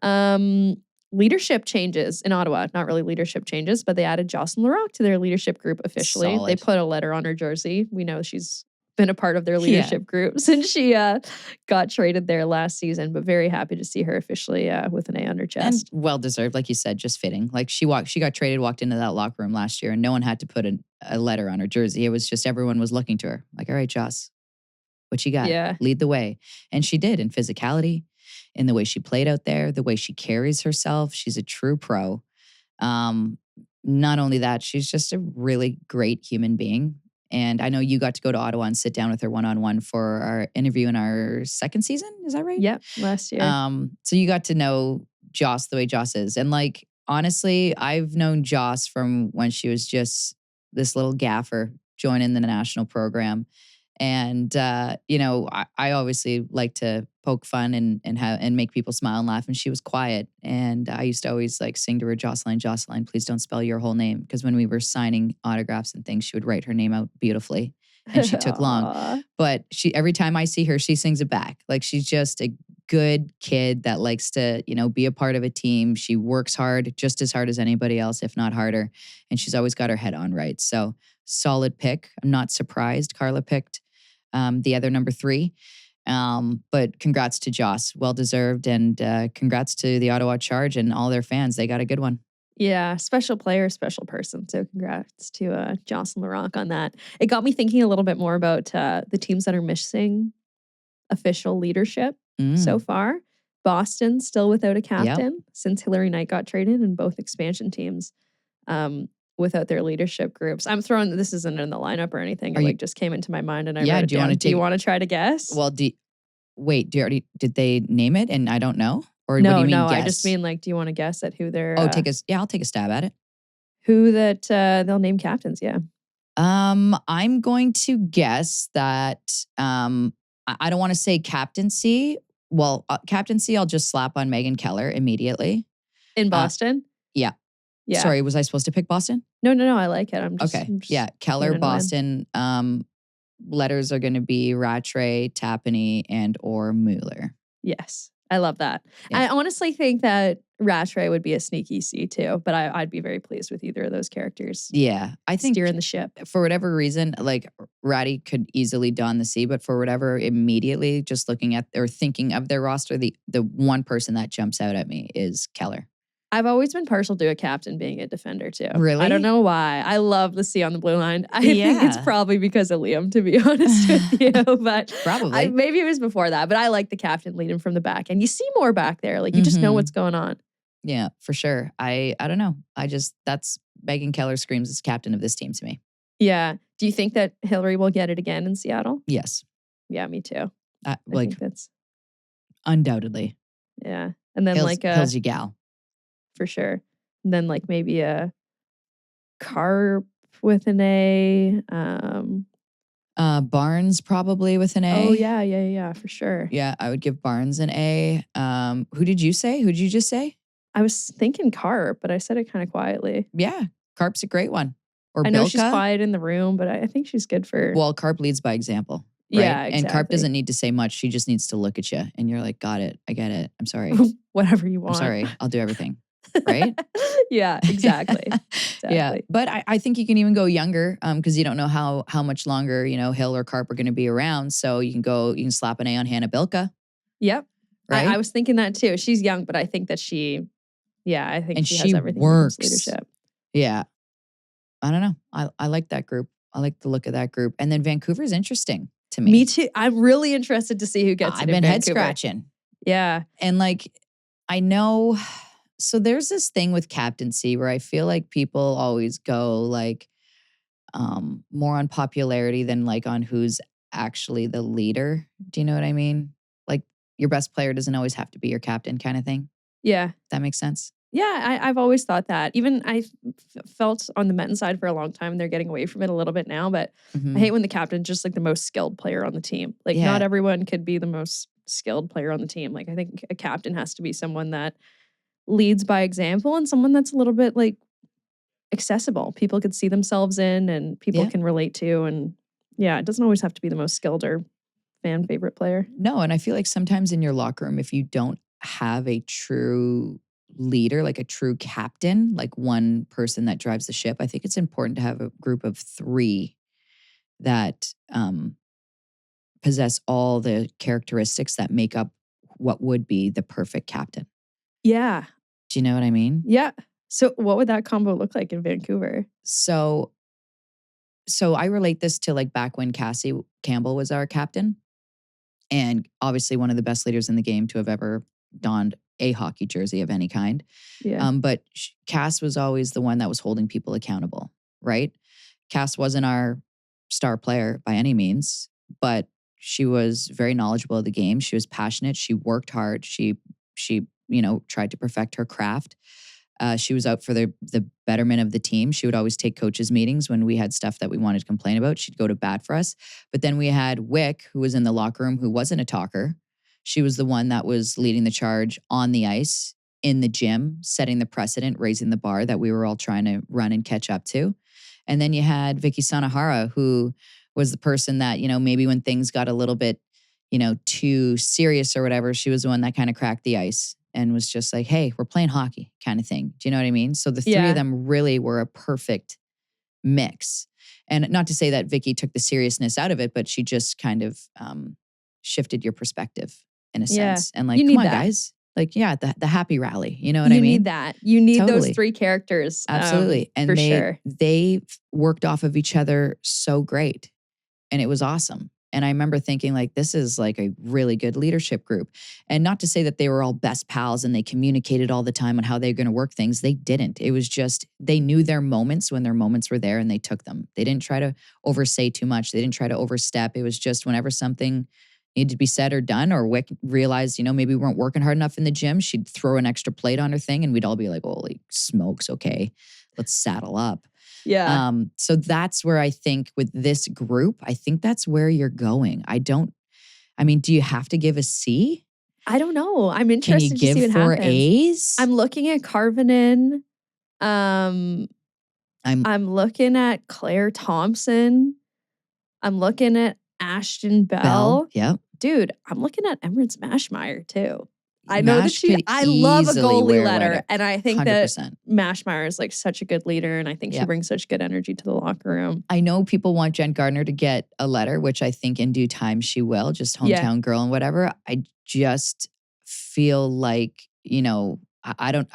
that. Leadership changes in Ottawa. Not really leadership changes, but they added Jocelyn Larocque to their leadership group officially. Solid. They put a letter on her jersey. We know she's been a part of their leadership group since she got traded there last season, but very happy to see her officially with an A on her chest. And well-deserved, like you said, just fitting. Like she got traded, walked into that locker room last year, and no one had to put a letter on her jersey. It was just everyone was looking to her. Like, all right, Joss, what you got? Yeah. Lead the way. And she did, in physicality, in the way she played out there, the way she carries herself. She's a true pro. Not only that, she's just a really great human being. And I know you got to go to Ottawa and sit down with her one-on-one for our interview in our second season. Is that right? Yep, last year. So you got to know Joss the way Joss is. And like, honestly, I've known Joss from when she was just this little gaffer joining the national program. And, I obviously like to poke fun and make people smile and laugh. And she was quiet. And I used to always like sing to her, Jocelyn, please don't spell your whole name. Because when we were signing autographs and things, she would write her name out beautifully. And she took long. But every time I see her, she sings it back. Like, she's just a good kid that likes to, be a part of a team. She works hard, just as hard as anybody else, if not harder. And she's always got her head on right. So solid pick. I'm not surprised Carla picked the other number 3. But congrats to Joss. Well-deserved. And congrats to the Ottawa Charge and all their fans. They got a good one. Yeah, special player, special person. So congrats to Jocelyn Larocque on that. It got me thinking a little bit more about the teams that are missing official leadership so far. Boston still without a captain since Hillary Knight got traded, and both expansion teams without their leadership groups. I'm throwing, this isn't in the lineup or anything. It just came into my mind and I wrote it down. Do you want to try to guess? Well, did they name it and I don't know? Or what do you mean No. guess? I just mean like, do you want to guess at who they're? I'll take a stab at it. Who that they'll name captains? Yeah. I'm going to guess that I don't want to say captaincy. Well, captaincy, I'll just slap on Megan Keller immediately. In Boston? Yeah. Yeah. Sorry, was I supposed to pick Boston? No. I like it. I'm just Okay. I'm just Yeah. Keller, winning a win. Boston. Letters are going to be Rattray, Tapani, and or Mueller. Yes. I love that. Yeah. I honestly think that Rattray would be a sneaky C too, but I'd be very pleased with either of those characters. Yeah. I think Steering the ship. for whatever reason, like Ratty could easily don the C, but for whatever immediately just looking at or thinking of their roster, the one person that jumps out at me is Keller. I've always been partial to a captain being a defender too. Really? I don't know why. I love the C on the blue line. I think it's Yeah. probably because of Liam, to be honest with you. But Probably. maybe it was before that. But I like the captain leading from the back, and you see more back there. Like you just know what's going on. Yeah, for sure. I don't know. That's Megan Keller screams as captain of this team to me. Yeah. Do you think that Hillary will get it again in Seattle? Yes. Yeah, me too. I Like think that's undoubtedly. yeah. And then Hills, like Hills your gal. for sure. And then like maybe a Carp with an A. Barnes probably with an A. Oh yeah, for sure. Yeah, I would give Barnes an A. Who did you say? Who did you just say? I was thinking Carp, but I said it kind of quietly. Yeah, Carp's a great one. Or I know Bilka. she's quiet in the room, but I think she's good for. Well, Carp leads by example. Right? Yeah, And Carp exactly. doesn't need to say much. She just needs to look at you. And you're like, got it. I get it. I'm sorry. Whatever you I'm want. sorry. I'll do everything. Right? Yeah, exactly. Yeah. But I think you can even go younger because you don't know how much longer, Hill or Carp are going to be around. So you can slap an A on Hannah Bilka. Yep. Right? I was thinking that too. She's young, but I think that she And she she has everything works. for leadership. Yeah. I don't know. I like that group. I like the look of that group. And then Vancouver's interesting to me. Me too. I'm really interested to see who gets it I've in been head Vancouver. scratching. Yeah. And like, I know, so there's this thing with captaincy where I feel like people always go like more on popularity than like on who's actually the leader. Do you know what I mean? Like your best player doesn't always have to be your captain kind of thing. Yeah. That makes sense. Yeah, I've always thought that. Even I felt on the men's side for a long time. They're getting away from it a little bit now, but I hate when the captain's just like the most skilled player on the team. Like Yeah. not everyone could be the most skilled player on the team. Like I think a captain has to be someone that leads by example and someone that's a little bit like accessible. People could see themselves in and people Yeah. can relate to. And yeah, it doesn't always have to be the most skilled or fan favorite player. No, and I feel like sometimes in your locker room, if you don't have a true leader, like a true captain, like one person that drives the ship, I think it's important to have a group of 3 that possess all the characteristics that make up what would be the perfect captain. Yeah. Do you know what I mean? Yeah. So what would that combo look like in Vancouver? So I relate this to like back when Cassie Campbell was our captain, and obviously one of the best leaders in the game to have ever donned a hockey jersey of any kind. Yeah. But Cass was always the one that was holding people accountable, right? Cass wasn't our star player by any means, but she was very knowledgeable of the game. She was passionate. She worked hard. She tried to perfect her craft. She was out for the betterment of the team. She would always take coaches' meetings when we had stuff that we wanted to complain about. She'd go to bat for us. But then we had Wick, who was in the locker room, who wasn't a talker. She was the one that was leading the charge on the ice, in the gym, setting the precedent, raising the bar that we were all trying to run and catch up to. And then you had Vicky Sanahara, who was the person that, maybe when things got a little bit, too serious or whatever, she was the one that kind of cracked the ice and was just like, hey, we're playing hockey kind of thing. Do you know what I mean? So the 3 Yeah. of them really were a perfect mix. And not to say that Vicky took the seriousness out of it, but she just kind of shifted your perspective in a Yeah. sense. And like, You come need on, that. guys. Like, yeah, the happy rally. You know what I You mean? need that. You need Totally. those 3 characters. Absolutely. And for sure. they worked off of each other so great. And it was awesome. And I remember thinking like, this is like a really good leadership group. And not to say that they were all best pals and they communicated all the time on how they were going to work things. They didn't. It was just, they knew their moments when their moments were there and they took them. They didn't try to oversay too much. They didn't try to overstep. It was just whenever something needed to be said or done, or Wick realized, maybe we weren't working hard enough in the gym, she'd throw an extra plate on her thing and we'd all be like, holy smokes, okay, let's saddle up. Yeah. So that's where I think with this group, I think that's where you're going. Do you have to give a C? I don't know. I'm Can you interested to see give what 4 happens. A's? I'm looking at Carvinen. I'm looking at Claire Thompson. I'm looking at Ashton Bell. Yep. Dude, I'm looking at Emirates Mashmeyer too. I know Mash that could I love a easily goalie wear letter. Weddick, And I think 100%. that Mashmeyer is like such a good leader. And I think she Yep. brings such good energy to the locker room. I know people want Jen Gardner to get a letter, which I think in due time she will, just hometown girl and whatever. I just feel like, I don't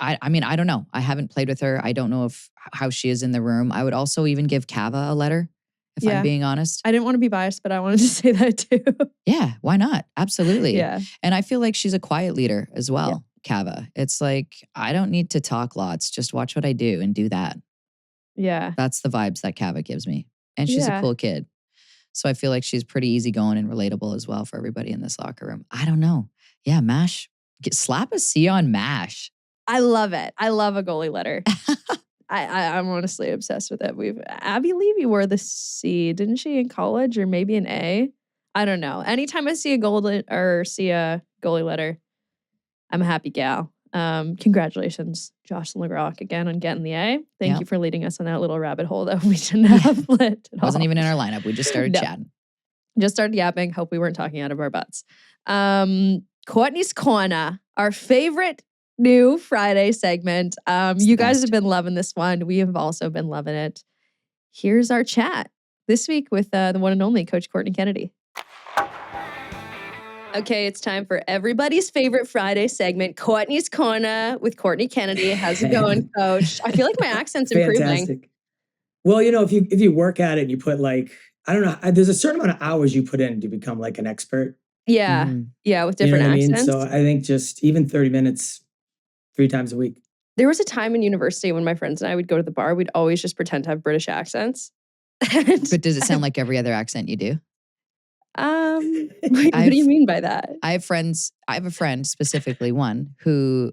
know. I haven't played with her. I don't know how she is in the room. I would also even give Kava a letter, if I'm being honest. I didn't want to be biased, but I wanted to say that too. Yeah, why not? Absolutely. Yeah. And I feel like she's a quiet leader as well, Kava. It's like, I don't need to talk lots. Just watch what I do and do that. Yeah. That's the vibes that Kava gives me. And she's a cool kid. So I feel like she's pretty easygoing and relatable as well for everybody in this locker room. I don't know. Yeah, Mash. Slap a C on Mash. I love it. I love a goalie letter. I'm honestly obsessed with it. Abby Levy wore the C, didn't she, in college, or maybe an A? I don't know. Anytime I see a goalie letter, I'm a happy gal. Congratulations, Jocelyn LeGrock, again on getting the A. Thank you for leading us on that little rabbit hole that we didn't have lit at all. Wasn't even in our lineup. We just started chatting. Just started yapping. Hope we weren't talking out of our butts. Courtney's Cornah, our favorite new Friday segment. You guys have been loving this one. We have also been loving it. Here's our chat this week with the one and only Coach Courtney Kennedy. Okay, it's time for everybody's favorite Friday segment, Courtney's Cornah with Courtney Kennedy. How's it going, Coach? I feel like my accent's improving. Fantastic. Well, if you work at it and you put I don't know, there's a certain amount of hours you put in to become like an expert. Yeah. Yeah, with different accents. So I think just even 30 minutes 3 times a week. There was a time in university when my friends and I would go to the bar, we'd always just pretend to have British accents. But does it sound like every other accent you do? What do you mean by that? I have a friend, specifically one, who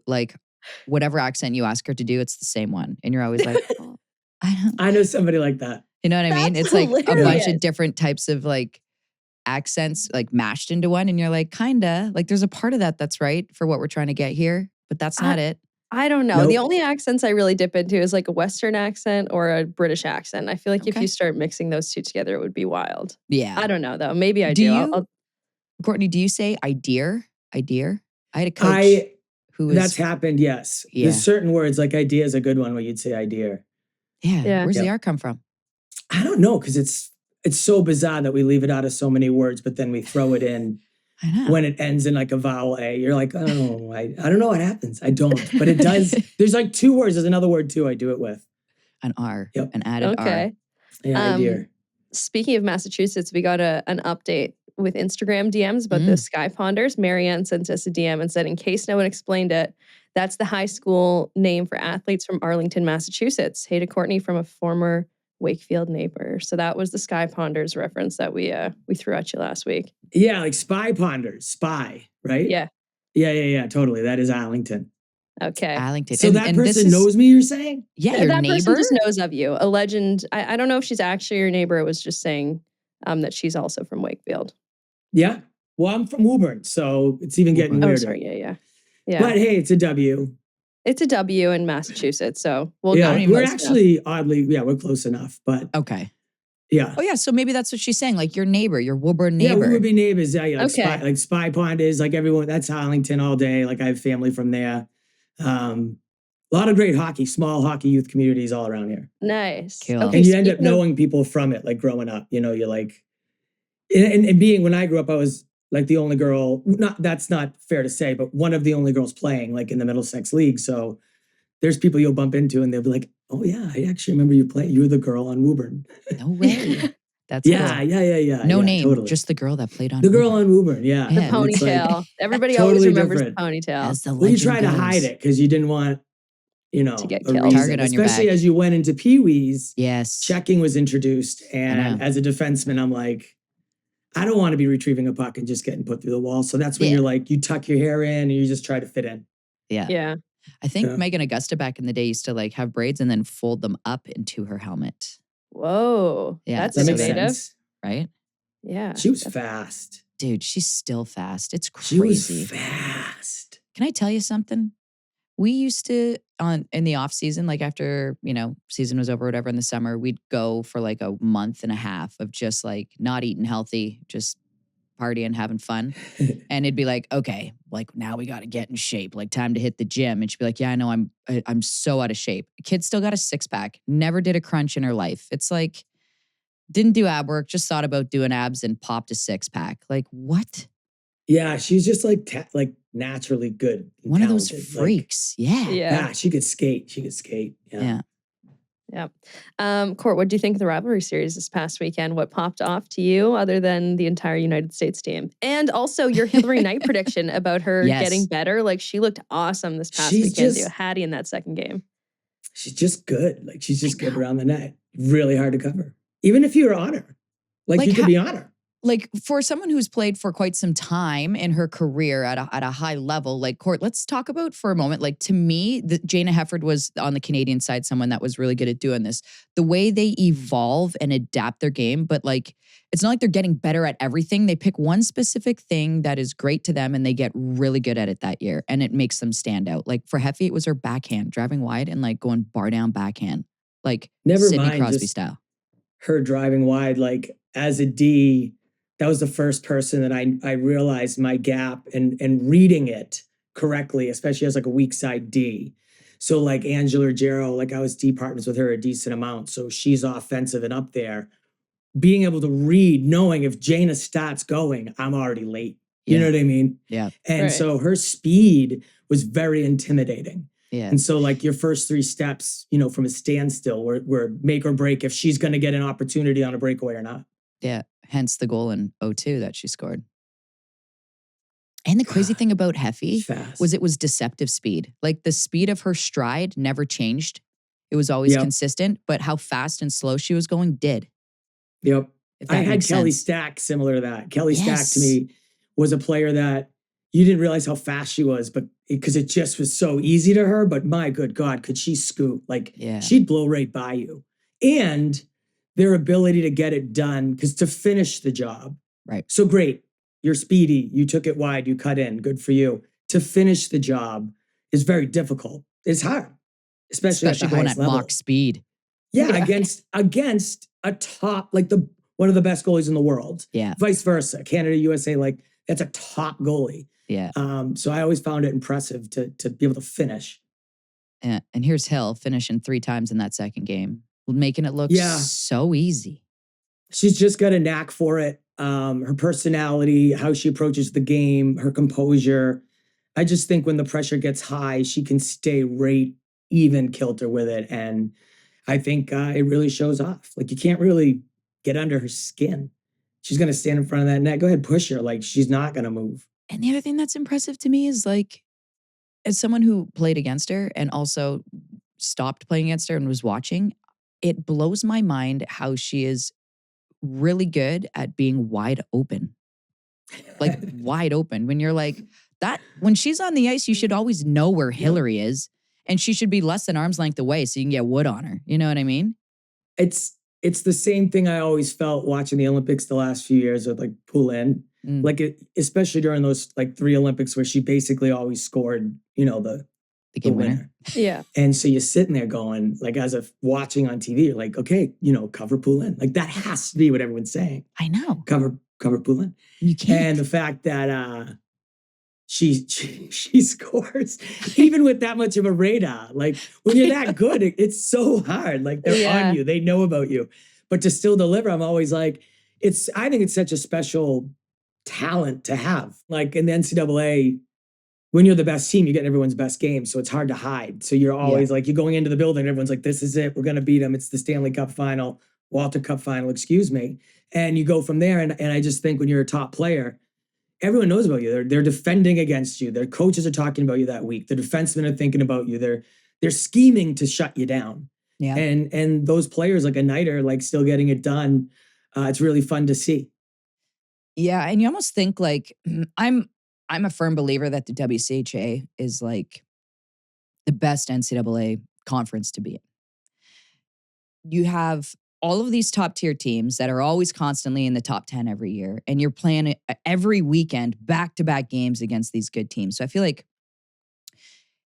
whatever accent you ask her to do, it's the same one. And you're always like, oh, I know somebody like that. You know what I mean? That's It's like a bunch hilarious. of different types of accents mashed into one. And you're like, kinda. There's a part of that that's right for what we're trying to get here. But that's not it. I don't know. Nope. The only accents I really dip into is like a Western accent or a British accent. I feel like if you start mixing those two together, it would be wild. Yeah. I don't know though. Maybe I do. Courtney, do you say idea? I had a coach who was... That's happened, yes. Yeah. There's certain words, like idea is a good one where you'd say idea. Yeah. Where's the R come from? I don't know, because it's so bizarre that we leave it out of so many words, but then we throw it in. I know. When it ends in a vowel A. You're like, oh, I don't know what happens. I don't. But it does. There's 2 words. There's another word too I do it with. An R. Yep. An added R. Yeah, idea. Speaking of Massachusetts, we got an update with Instagram DMs about the Sky Ponders. Marianne sent us a DM and said, in case no one explained it, that's the high school name for athletes from Arlington, Massachusetts. Hey to Courtney from a former Wakefield neighbor. So that was the Sky Ponders reference that we threw at you last week. Yeah, like Spy Ponders. Spy, right? Yeah. Yeah, totally. That is Arlington. Okay. Arlington. So that person knows me, you're saying? Yeah, your that neighbor? person just knows of you. A legend. I don't know if she's actually your neighbor. It was just saying that she's also from Wakefield. Yeah. Well, I'm from Woburn, so it's even getting weirder. Oh, sorry. Yeah. But hey, it's a W. It's a W in Massachusetts, so we'll go. We're actually oddly, we're close enough, but okay. Yeah. Oh yeah, so maybe that's what she's saying, your neighbor, your Woburn neighbor. Yeah, we would be neighbors. Yeah, okay. Spy Pond is everyone. That's Arlington all day. I have family from there. A lot of great hockey, small hockey youth communities all around here. Nice. Cool. Okay, and you end up knowing people from it, growing up. You're and being when I grew up, I was the only girl. That's not fair to say, but one of the only girls playing in the Middlesex League. So there's people you'll bump into, and they'll be like, "Oh yeah, I actually remember you playing. You were the girl on Woburn." No way. That's yeah. No name, totally. Just the girl that played on the girl Woburn. on Woburn. Yeah, the ponytail. Everybody totally always remembers different. the ponytail. Well, you try to hide it because you didn't want to get killed. Target on your back. Especially as you went into Pee Wees. Yes, checking was introduced, and as a defenseman, I'm like, I don't want to be retrieving a puck and just getting put through the wall. So that's when you're like, you tuck your hair in and you just try to fit in. Yeah. Yeah. I think Megan Augusta back in the day used to like have braids and then fold them up into her helmet. Whoa. Yeah, That's That makes innovative. sense. Right? Yeah. She was fast. Dude, she's still fast. It's She was crazy. fast. Can I tell you something? We used to in the off season, like after, season was over, whatever, in the summer, we'd go for like a month and a half of just like not eating healthy, just partying, having fun. And it'd be like, okay, like now we got to get in shape, like time to hit the gym. And she'd be like, yeah, I know I'm so out of shape. Kid still got a 6-pack, never did a crunch in her life. It's like, didn't do ab work, just thought about doing abs and popped a 6-pack. Like what? Yeah, she's just like naturally good. One of those talented. freaks. Yeah. Yeah, she could skate. Yeah. Court, what do you think of the rivalry series this past weekend? What popped off to you other than the entire United States team? And also your Hillary Knight prediction about her getting better. Like she looked awesome this past weekend. You Hattie in that second game. She's just good. Like she's just good around the net. Really hard to cover. Even if you were on her. Like you could be on her. Like for someone who's played for quite some time in her career at a high level, like Court, let's talk about for a moment. Like to me, Jana Hefford was on the Canadian side, someone that was really good at doing this. The way they evolve and adapt their game, but like it's not like they're getting better at everything. They pick one specific thing that is great to them and they get really good at it that year, and it makes them stand out. Like for Heffy, it was her backhand, driving wide and like going bar down backhand, like Sidney Crosby style. Her driving wide, like as a D. That was the first person that I realized my gap and reading it correctly, especially as like a weak side D. So like Angela Gero, like I was D partners with her a decent amount. So she's offensive and up there. Being able to read, knowing if Jana starts going, I'm already late. You know what I mean? Yeah. And so her speed was very intimidating. Yeah. And so like your first 3 steps, from a standstill were make or break if she's going to get an opportunity on a breakaway or not. Yeah. Hence the goal in 0-2 that she scored. And the crazy thing about Heffy was it was deceptive speed. Like the speed of her stride never changed. It was always consistent, but how fast and slow she was going did. Yep. I had Kelly Stack similar to that. Kelly Stack to me was a player that you didn't realize how fast she was, but because it just was so easy to her. But my good God, could she scoot? Like she'd blow right by you. And their ability to get it done, because to finish the job. Right. So great. You're speedy. You took it wide. You cut in. Good for you. To finish the job is very difficult. It's hard. Especially at the going highest at level. mock speed. Yeah, against a top, like one of the best goalies in the world. Yeah. Vice versa. Canada, USA, like that's a top goalie. Yeah. So I always found it impressive to be able to finish. Yeah. And here's Hill finishing 3 times in that second game, making it look so easy. She's just got a knack for it. Her personality, how she approaches the game, her composure. I just think when the pressure gets high, she can stay right even kilter with it. And I think it really shows off. Like you can't really get under her skin. She's going to stand in front of that net. Go ahead, push her. Like she's not going to move. And the other thing that's impressive to me is like, as someone who played against her and also stopped playing against her and was watching, it blows my mind how she is really good at being wide open. Like wide open. When you're like that, when she's on the ice, you should always know where Hillary is, and she should be less than arm's length away so you can get wood on her. You know what I mean? It's the same thing I always felt watching the Olympics the last few years with like Poulin. Like especially during those like 3 Olympics where she basically always scored, the game winner. Yeah. And so you're sitting there going, like, as if watching on TV, you're like, okay, cover Poulin. Like that has to be what everyone's saying. I know. Cover Poulin. You can't. And the fact that she scores even with that much of a radar. Like when you're that good, it's so hard. Like they're on you. They know about you. But to still deliver, I'm always like, I think it's such a special talent to have. Like in the NCAA, when you're the best team, you get everyone's best game. So it's hard to hide. So you're always like, you're going into the building, everyone's like, this is it. We're going to beat them. It's the Stanley Cup final, Walter Cup final, excuse me. And you go from there. And I just think when you're a top player, everyone knows about you. They're defending against you. Their coaches are talking about you that week. The defensemen are thinking about you. They're scheming to shut you down. Yeah. And those players like a Knight are like still getting it done. It's really fun to see. Yeah, and you almost think like I'm a firm believer that the WCHA is like the best NCAA conference to be in. You have all of these top tier teams that are always constantly in the top 10 every year, and you're playing every weekend back-to-back games against these good teams. So I feel like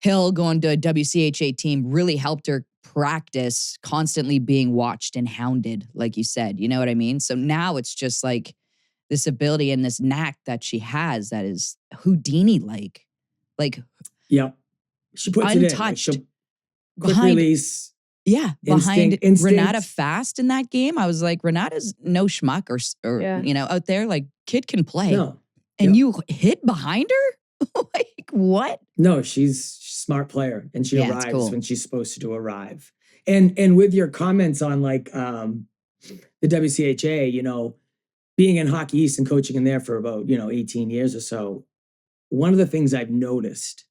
Hill going to a WCHA team really helped her practice constantly being watched and hounded, like you said. You know what I mean? So now it's just like this ability and this knack that she has that is Houdini-like. Like, yeah, she puts it in. Like, untouched. she'll quick Behind- release. Yeah, behind Instinct. Renata Fast in that game, I was like, Renata's no schmuck or Yeah. you know, out there. Like, kid can play. No, And you hit behind her? Like, what? no, she's a smart player, and she Yeah, it's arrives cool. when she's supposed to arrive. And with your comments on like the WCHA, you know, being in Hockey East and coaching in there for about 18 years or so, one of the things I've noticed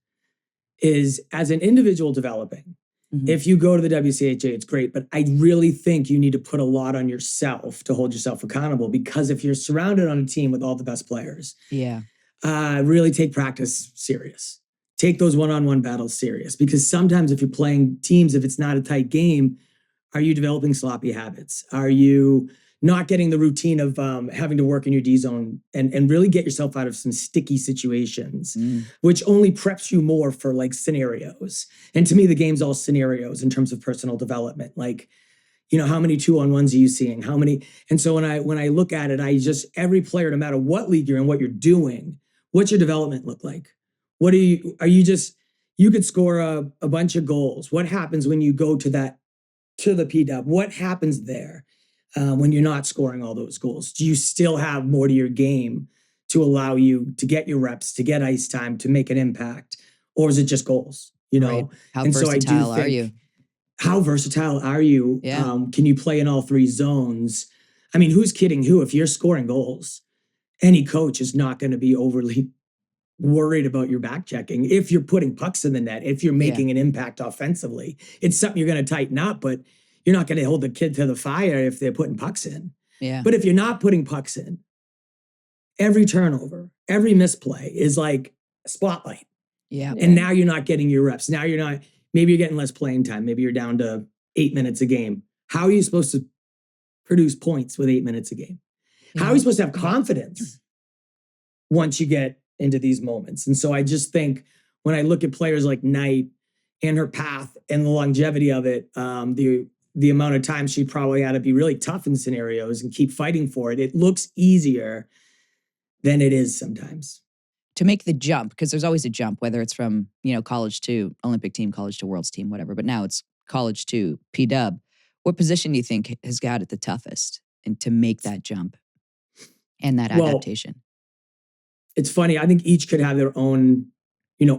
is as an individual developing. Mhm. If you go to the WCHA, it's great, but I really think you need to put a lot on yourself to hold yourself accountable, because if you're surrounded on a team with all the best players, Yeah. really take practice serious. Take those one-on-one battles serious, because sometimes if you're playing teams, if it's not a tight game, are you developing sloppy habits? Are you not getting the routine of having to work in your D zone and really get yourself out of some sticky situations, which only preps you more for like scenarios. And to me, the game's all scenarios in terms of personal development. Like, how many 2-on-1s are you seeing? How many? And so when I look at it, every player, no matter what league you're in, what you're doing, what's your development look like? You could score a bunch of goals. What happens when you go to the PW? What happens there? When you're not scoring all those goals? Do you still have more to your game to allow you to get your reps, to get ice time, to make an impact? Or is it just goals? Right. How versatile are you? How versatile are you? Yeah. Can you play in all three zones? I mean, who's kidding who? If you're scoring goals, any coach is not going to be overly worried about your back checking. If you're putting pucks in the net, if you're making an impact offensively, it's something you're going to tighten up, but you're not going to hold the kid to the fire if they're putting pucks in. Yeah. But if you're not putting pucks in, every turnover, every misplay is like a spotlight. Yeah. And now you're not getting your reps. Now maybe you're getting less playing time. Maybe you're down to 8 minutes a game. How are you supposed to produce points with 8 minutes a game? How are you supposed to have confidence once you get into these moments? And so I just think when I look at players like Knight and her path and the longevity of it, the amount of time she probably had to be really tough in scenarios and keep fighting for it, it looks easier than it is sometimes. To make the jump, because there's always a jump, whether it's from, college to Olympic team, college to world's team, whatever. But now it's college to PW. What position do you think has got it the toughest and to make that jump and that adaptation? It's funny. I think each could have their own,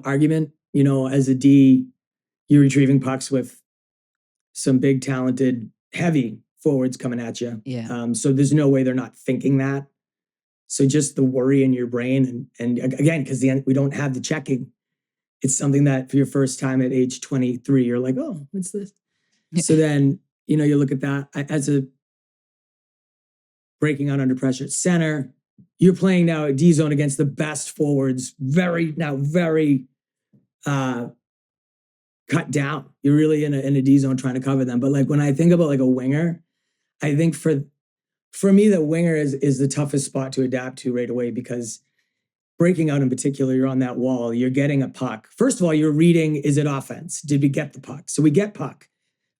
argument. As a D, you're retrieving pucks with some big, talented, heavy forwards coming at you. Yeah. So there's no way they're not thinking that. So just the worry in your brain, and again, because we don't have the checking. It's something that for your first time at age 23, you're like, oh, what's this? So then, you look at that as a breaking out under pressure at center. You're playing now a D zone against the best forwards, very cut down. You're really in a D zone trying to cover them. But like when I think about like a winger, I think for me, the winger is the toughest spot to adapt to right away, because breaking out in particular, you're on that wall, you're getting a puck. First of all, you're reading, is it offense? Did we get the puck? So we get puck.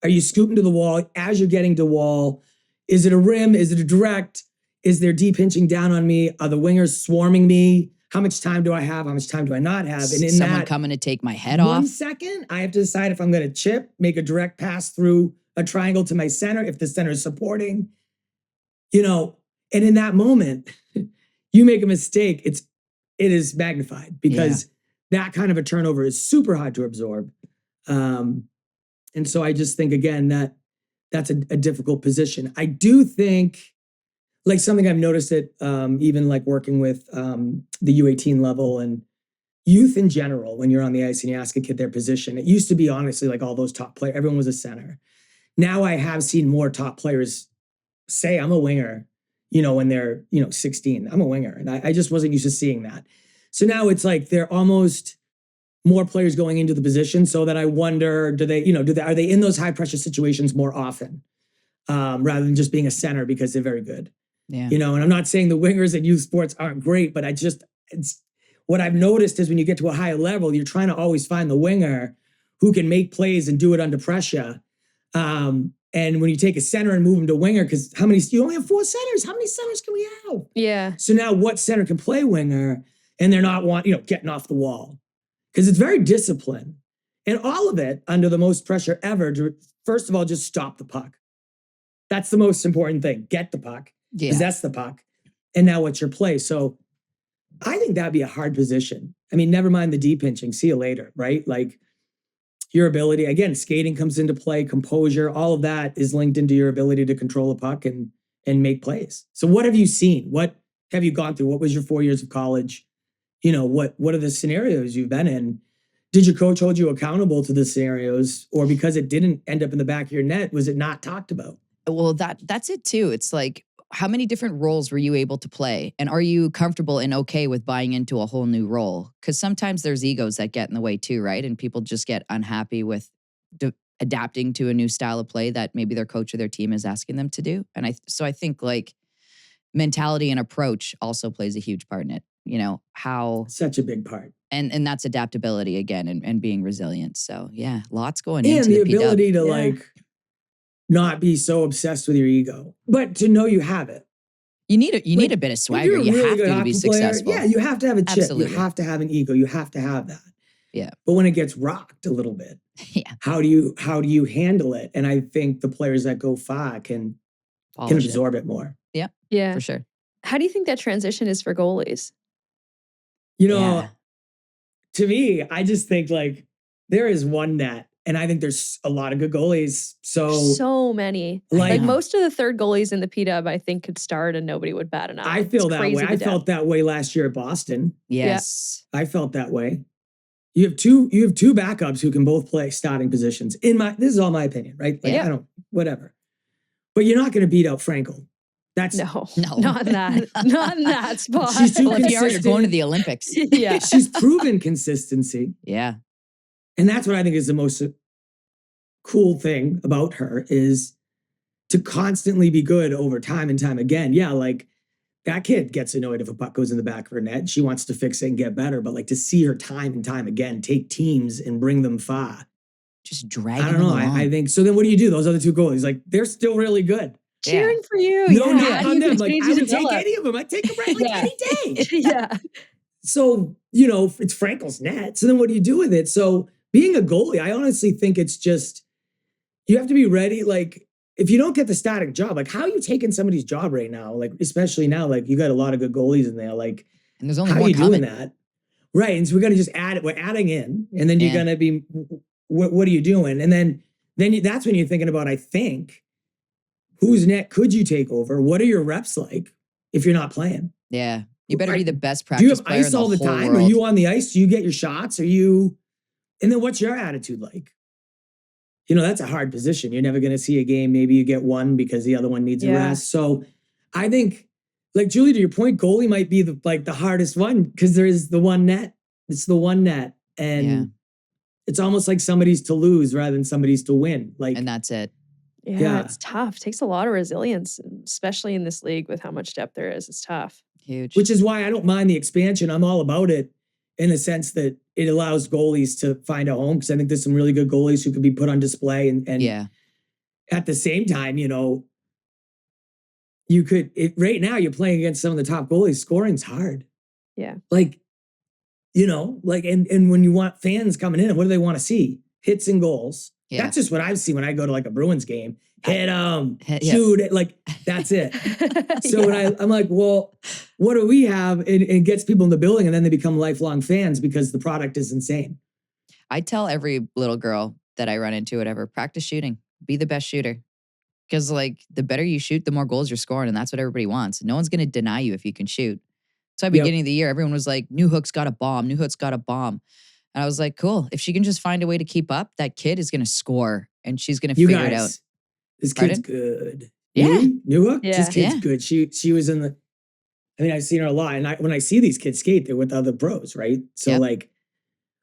Are you scooting to the wall? As you're getting to wall, is it a rim? Is it a direct? Is there D pinching down on me? Are the wingers swarming me? How much time do I have? How much time do I not have? And in someone that coming to take my head 1 off. second, I have to decide if I'm going to chip, make a direct pass through a triangle to my center, if the center is supporting, and in that moment, you make a mistake, it is magnified, because that kind of a turnover is super hard to absorb. And so I just think, again, that's a difficult position. I do think, like something I've noticed it, even like working with the U18 level and youth in general, when you're on the ice and you ask a kid their position, it used to be honestly like all those top players, everyone was a center. Now I have seen more top players say, I'm a winger. when they're, 16. I'm a winger, and I just wasn't used to seeing that. So now it's like they're almost more players going into the position, so that I wonder, are they in those high pressure situations more often, rather than just being a center because they're very good. Yeah. And I'm not saying the wingers in youth sports aren't great, but it's what I've noticed is when you get to a higher level, you're trying to always find the winger who can make plays and do it under pressure. And when you take a center and move him to winger, because you only have 4 centers. How many centers can we have? Yeah. So now what center can play winger and they're not getting off the wall? Because it's very disciplined. And all of it under the most pressure ever to, first of all, just stop the puck. That's the most important thing. Get the puck. Yeah. Possess the puck. And now what's your play? So I think that'd be a hard position. I mean, never mind the de-pinching. See you later, right? Like your ability, again, skating comes into play, composure, all of that is linked into your ability to control a puck and make plays. So what have you seen? What have you gone through? What was your 4 years of college? What are the scenarios you've been in? Did your coach hold you accountable to the scenarios, or because it didn't end up in the back of your net, was it not talked about? Well, that's it too. It's like, how many different roles were you able to play? And are you comfortable and okay with buying into a whole new role? Because sometimes there's egos that get in the way too, right? And people just get unhappy with adapting to a new style of play that maybe their coach or their team is asking them to do. And I think like mentality and approach also plays a huge part in it. How such a big part. And that's adaptability again and being resilient. So yeah, lots going into the the ability to not be so obsessed with your ego, but to know you have it. You need a bit of swagger. You have to be successful. Yeah, you have to have a chip. Absolutely. You have to have an ego. You have to have that. Yeah. But when it gets rocked a little bit, how do you handle it? And I think the players that go far can absorb it more. Yeah. Yeah. For sure. How do you think that transition is for goalies? To me, I just think like there is one net, and I think there's a lot of good goalies. So many. Like most of the third goalies in the PW, I think could start and nobody would bat an eye. I feel that way. I felt that way last year at Boston. Yes. Yeah. I felt that way. You have two backups who can both play starting positions. This is all my opinion, right? Like, I don't, whatever. But you're not going to beat out Frankel. That's no, not in that spot. She's too consistent. If you are, you're going to the Olympics. Yeah. She's proven consistency. Yeah. And that's what I think is the most cool thing about her, is to constantly be good over time and time again. Yeah, like that kid gets annoyed if a puck goes in the back of her net. She wants to fix it and get better. But like to see her time and time again take teams and bring them far. Just drag them I don't know. along. I think so. Then what do you do? Those other 2 goalies, like they're still really good. Cheering for you. No, not on them. Like I would take any of them. I'd take them right any day. Yeah. So, it's Frankel's net. So then what do you do with it? So being a goalie, I honestly think it's just, you have to be ready. Like if you don't get the starting job, like how are you taking somebody's job right now? Like, especially now, like you got a lot of good goalies in there. Like, and there's only how one are you coming. doing that? Right. And so we're going to just add it. We're adding in, and then you're going to be, what are you doing? And then that's when you're thinking about, I think, whose net could you take over? What are your reps like if you're not playing? Yeah. You better be the best Do you practice have player ice in the all the whole time? world. Are you on the ice? Do you get your shots? And then what's your attitude like? That's a hard position. You're never going to see a game. Maybe you get one because the other one needs a rest. So I think, like Julie, to your point, goalie might be the hardest one because there is the one net. It's the one net. And it's almost like somebody's to lose rather than somebody's to win. Like, and that's it. Yeah, it's tough. It takes a lot of resilience, especially in this league with how much depth there is. It's tough. Huge. Which is why I don't mind the expansion. I'm all about it in the sense that it allows goalies to find a home, because I think there's some really good goalies who could be put on display. And at the same time, you could, right now you're playing against some of the top goalies. Scoring's hard. Yeah. Like, and when you want fans coming in, what do they want to see? Hits and goals. Yeah. That's just what I see when I go to like a Bruins game. Hit shoot it, like that's it. So when I'm like, well, what do we have? It gets people in the building, and then they become lifelong fans because the product is insane. I tell every little girl that I run into, whatever, practice shooting. Be the best shooter. Because like the better you shoot, the more goals you're scoring, and that's what everybody wants. No one's going to deny you if you can shoot. So at the beginning of the year, everyone was like, New Hook's got a bomb. New Hook's got a bomb. And I was like, cool. If she can just find a way to keep up, that kid is going to score, and she's going to figure it out. This kid's good. Yeah. New Hook. Yeah. This kid's Yeah. good. She was in the. I mean, I've seen her a lot, and when I see these kids skate, they're with other pros, right? So Yep. like,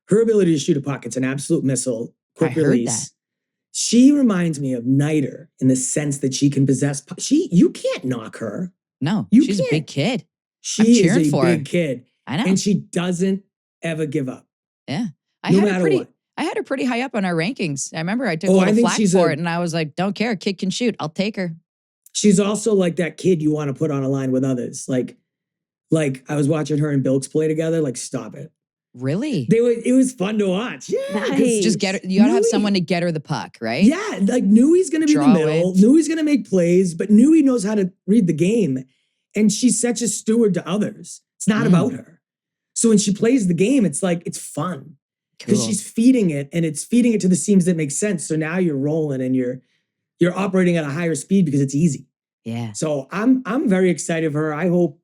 her ability to shoot a puck, it's an absolute missile. Quick I heard release. that. She reminds me of Niter in the sense that she can possess. You can't knock her. No, You she's a can't. big kid. She is cheering a for her. big kid, I know. and she doesn't ever give up. Yeah. No matter what. I had her pretty high up on our rankings. I remember I took Oh, a I little think flack she's for a- it, and I was like, don't care. Kid can shoot. I'll take her. She's also like that kid you want to put on a line with others. Like I was watching her and Bilks play together. Like, stop it. Really? It was fun to watch. Yeah, 'cause Nice. Just get her. You got to have Nui- someone to get her the puck, right? Yeah, like Nui's going to be Draw in the middle. away. Nui's going to make plays, but Nui knows how to read the game, and she's such a steward to others. It's not about her. So when she plays the game, it's like it's fun because Cool. she's feeding it, and it's feeding it to the seams that make sense. So now you're rolling, and you're operating at a higher speed because it's easy. Yeah. So I'm very excited for her. I hope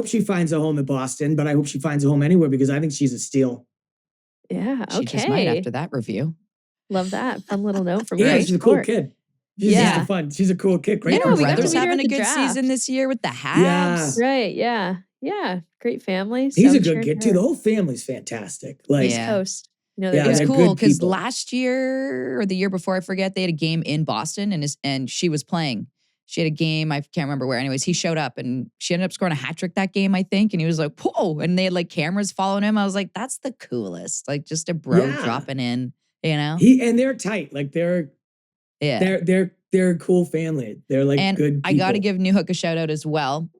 she finds a home in Boston, but I hope she finds a home anywhere because I think she's a steal. Yeah. She just might after that review. Love that. Fun little note from Yeah, Grace she's a cool Court. kid. She's Yeah. just fun. She's a cool kid. Great. Yeah, we got to brother's meet her having at a the good draft. season this year with the Habs. Right. Yeah. Yeah. Great family. He's So a good cheering kid for too. her. The whole family's fantastic. Like, East Yeah. Coast. You know, Yeah, It was they're cool good because people. last year or the year before, I forget, they had a game in Boston and she was playing. She had a game, I can't remember where. Anyways, he showed up and she ended up scoring a hat trick that game, I think. And he was like, whoa. And they had like cameras following him. I was like, that's the coolest. Like just a bro Yeah. dropping in, you know? and they're tight. Like they're a cool family. They're like And good people. I got to give New Hook a shout out as well.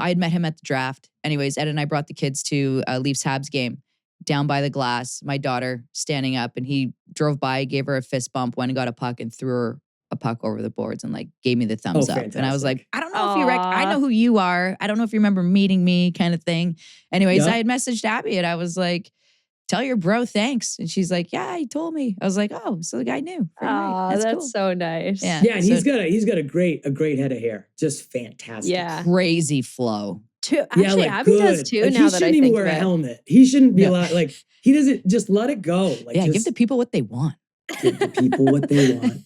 I had met him at the draft. Anyways, Ed and I brought the kids to a Leafs Habs game down by the glass. My daughter standing up and he drove by, gave her a fist bump, went and got a puck and threw her a puck over the boards and like gave me the thumbs up. And I was like, fantastic. I don't know if you I know who you are. I don't know if you remember meeting me kind of thing. Anyways, Yeah. I had messaged Abby and I was like, tell your bro thanks. And she's like, yeah, he told me. I was like, oh, so the guy knew. Very right. Oh, that's cool. so nice. Yeah. Yeah, and So- he's got a great head of hair. Just fantastic. Yeah. Crazy flow. Actually, Abby does good. too. Like, now he that I shouldn't even think wear of a it. helmet. He shouldn't be Yeah. allowed. Like he doesn't just let it go. Like Yeah, just give the people what they want. give the people what they want.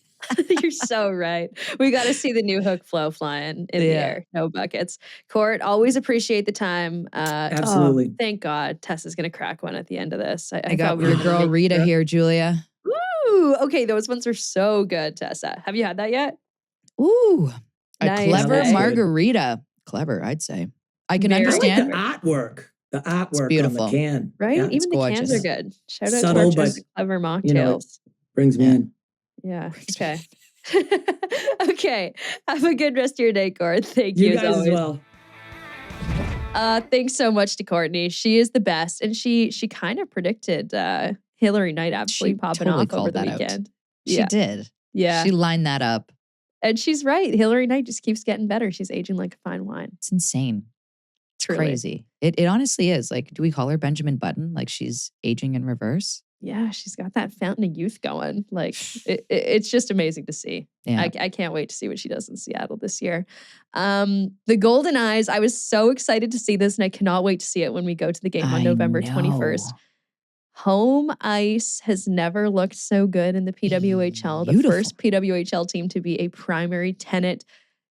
You're so right. We got to see the New Hook flow flying in the Yeah. air. No buckets. Court, always appreciate the time. Absolutely. Thank God Tessa's going to crack one at the end of this. I got thought we your were gonna girl make- Rita here, Julia. Ooh, okay, those ones are so good, Tessa. Have you had that yet? Ooh, a Nice. clever Nice. margarita. Clever, I'd say. I can Very I like understand. the artwork. The artwork on beautiful. the can. Right? Yeah, Even the cans are gorgeous. good. Shout out Subtle, to our but, clever mocktails. you know, it brings me Yeah. in. Yeah. Okay. Okay. Have a good rest of your day, Court. Thank you, You guys as always. well. Thanks so much to Courtney. She is the best, and she kind of predicted Hillary Knight absolutely She popping totally off over called the that out. weekend. She Yeah, did. yeah, She lined that up. and she's right. Hillary Knight just keeps getting better. She's aging like a fine wine. It's insane. It's Truly. crazy. It honestly is. Like, do we call her Benjamin Button? Like she's aging in reverse? Yeah, she's got that fountain of youth going. Like it's just amazing to see. Yeah. I can't wait to see what she does in Seattle this year. The Golden Eyes. I was so excited to see this, and I cannot wait to see it when we go to the game on I November know. 21st. Home ice has never looked so good in the PWHL. The Beautiful. first PWHL team to be a primary tenant,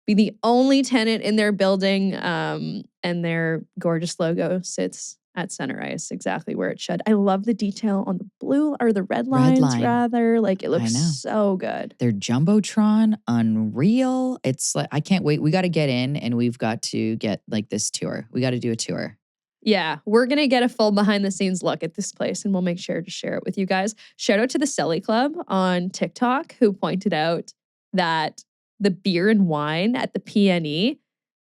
be the only tenant in their building, and their gorgeous logo sits at center ice, exactly where it should. I love the detail on the blue or the red lines, line. rather. Like it looks know. so good. Their Jumbotron, unreal. It's like, I can't wait. We got to get in and we've got to get like this tour. We got to do a tour. Yeah, we're going to get a full behind the scenes look at this place, and we'll make sure to share it with you guys. Shout out to the Selly Club on TikTok, who pointed out that the beer and wine at the PNE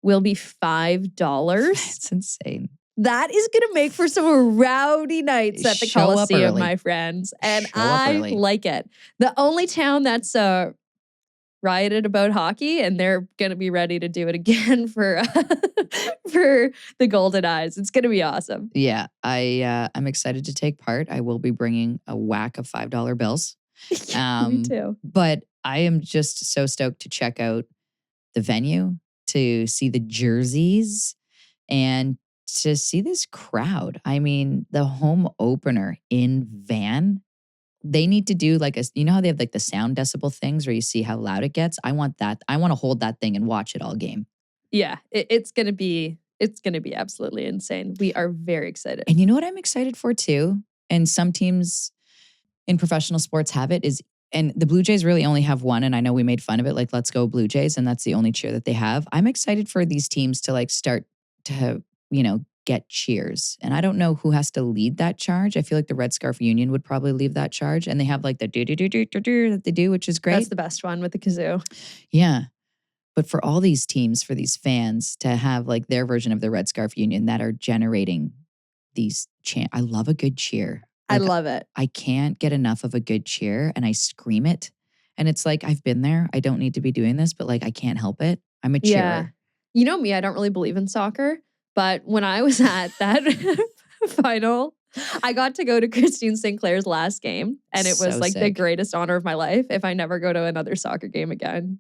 will be $5. It's insane. That is going to make for some rowdy nights at the Show up Coliseum, early. my friends. And Show up I early. like it. The only town that's rioted about hockey, and they're going to be ready to do it again for for the Golden Eyes. It's going to be awesome. Yeah, I'm excited to take part. I will be bringing a whack of $5 bills. Me too. But I am just so stoked to check out the venue, to see the jerseys, and to see this crowd. I mean, the home opener in Van, they need to do like you know how they have like the sound decibel things where you see how loud it gets? I want that. I want to hold that thing and watch it all game. Yeah, it's gonna be absolutely insane. We are very excited. And you know what I'm excited for too? And some teams in professional sports have it is, and the Blue Jays really only have one. And I know we made fun of it, like, let's go Blue Jays. And that's the only cheer that they have. I'm excited for these teams to like start to, get cheers. And I don't know who has to lead that charge. I feel like the Red Scarf Union would probably lead that charge. And they have like the do-do-do-do-do-do that they do, which is great. That's the best one with the kazoo. Yeah. But for all these teams, for these fans to have like their version of the Red Scarf Union that are generating these I love a good cheer. Like, I love it. I can't get enough of a good cheer and I scream it. And it's like, I've been there. I don't need to be doing this, but like, I can't help it. I'm a cheerer. Yeah. You know me, I don't really believe in soccer. But when I was at that final, I got to go to Christine Sinclair's last game. And it was So like the sick. greatest honor of my life. If I never go to another soccer game again,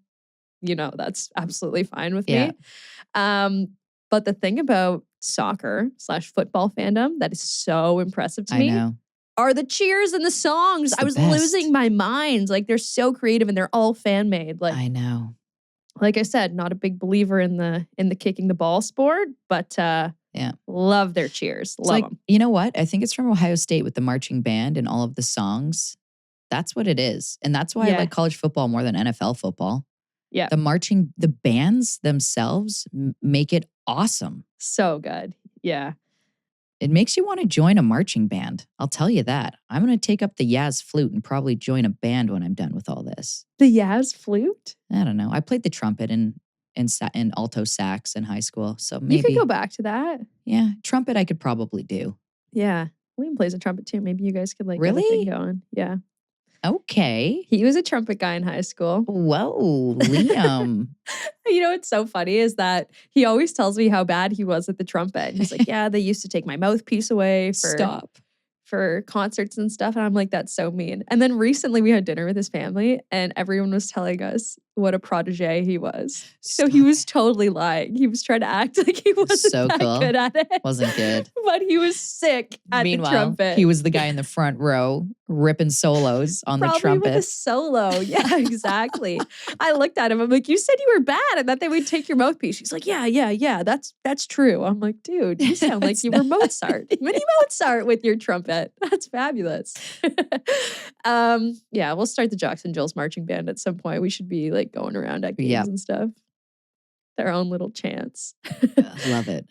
that's absolutely fine with me. But the thing about soccer/football fandom that is so impressive to me know. are the cheers and the songs. It's I the was best. losing my mind. Like, they're so creative and they're all fan made. Like, I know. like I said, not a big believer in the kicking the ball sport, but love their cheers. It's Love like, them. you know what? I think it's from Ohio State with the marching band and all of the songs. That's what it is. And that's why I like college football more than NFL football. Yeah. The bands themselves make it awesome. So good. Yeah. It makes you want to join a marching band. I'll tell you that. I'm going to take up the Yaz flute and probably join a band when I'm done with all this. The Yaz flute? I don't know. I played the trumpet and alto sax in high school. So maybe. You could go back to that. Yeah. Trumpet I could probably do. Yeah. Liam plays a trumpet too. Maybe you guys could like Really? get a thing going. Yeah. Okay. He was a trumpet guy in high school. Whoa, Liam. What's so funny is that he always tells me how bad he was at the trumpet. He's like, yeah, they used to take my mouthpiece away for concerts and stuff. And I'm like, that's so mean. And then recently we had dinner with his family and everyone was telling us what a protege he was. So he was totally lying. He was trying to act like he wasn't So that cool. good at it. Wasn't good. But he was sick at Meanwhile, the trumpet. he was the guy in the front row ripping solos on Probably the trumpet. with a solo. Yeah, exactly. I looked at him. I'm like, you said you were bad and that they would take your mouthpiece. He's like, yeah, that's true. I'm like, dude, you sound like you were Mozart. Mini Mozart with your trumpet. That's fabulous. We'll start the Jocks and Jills marching band at some point. We should be like going around at games and stuff. Their own little chants. Love it.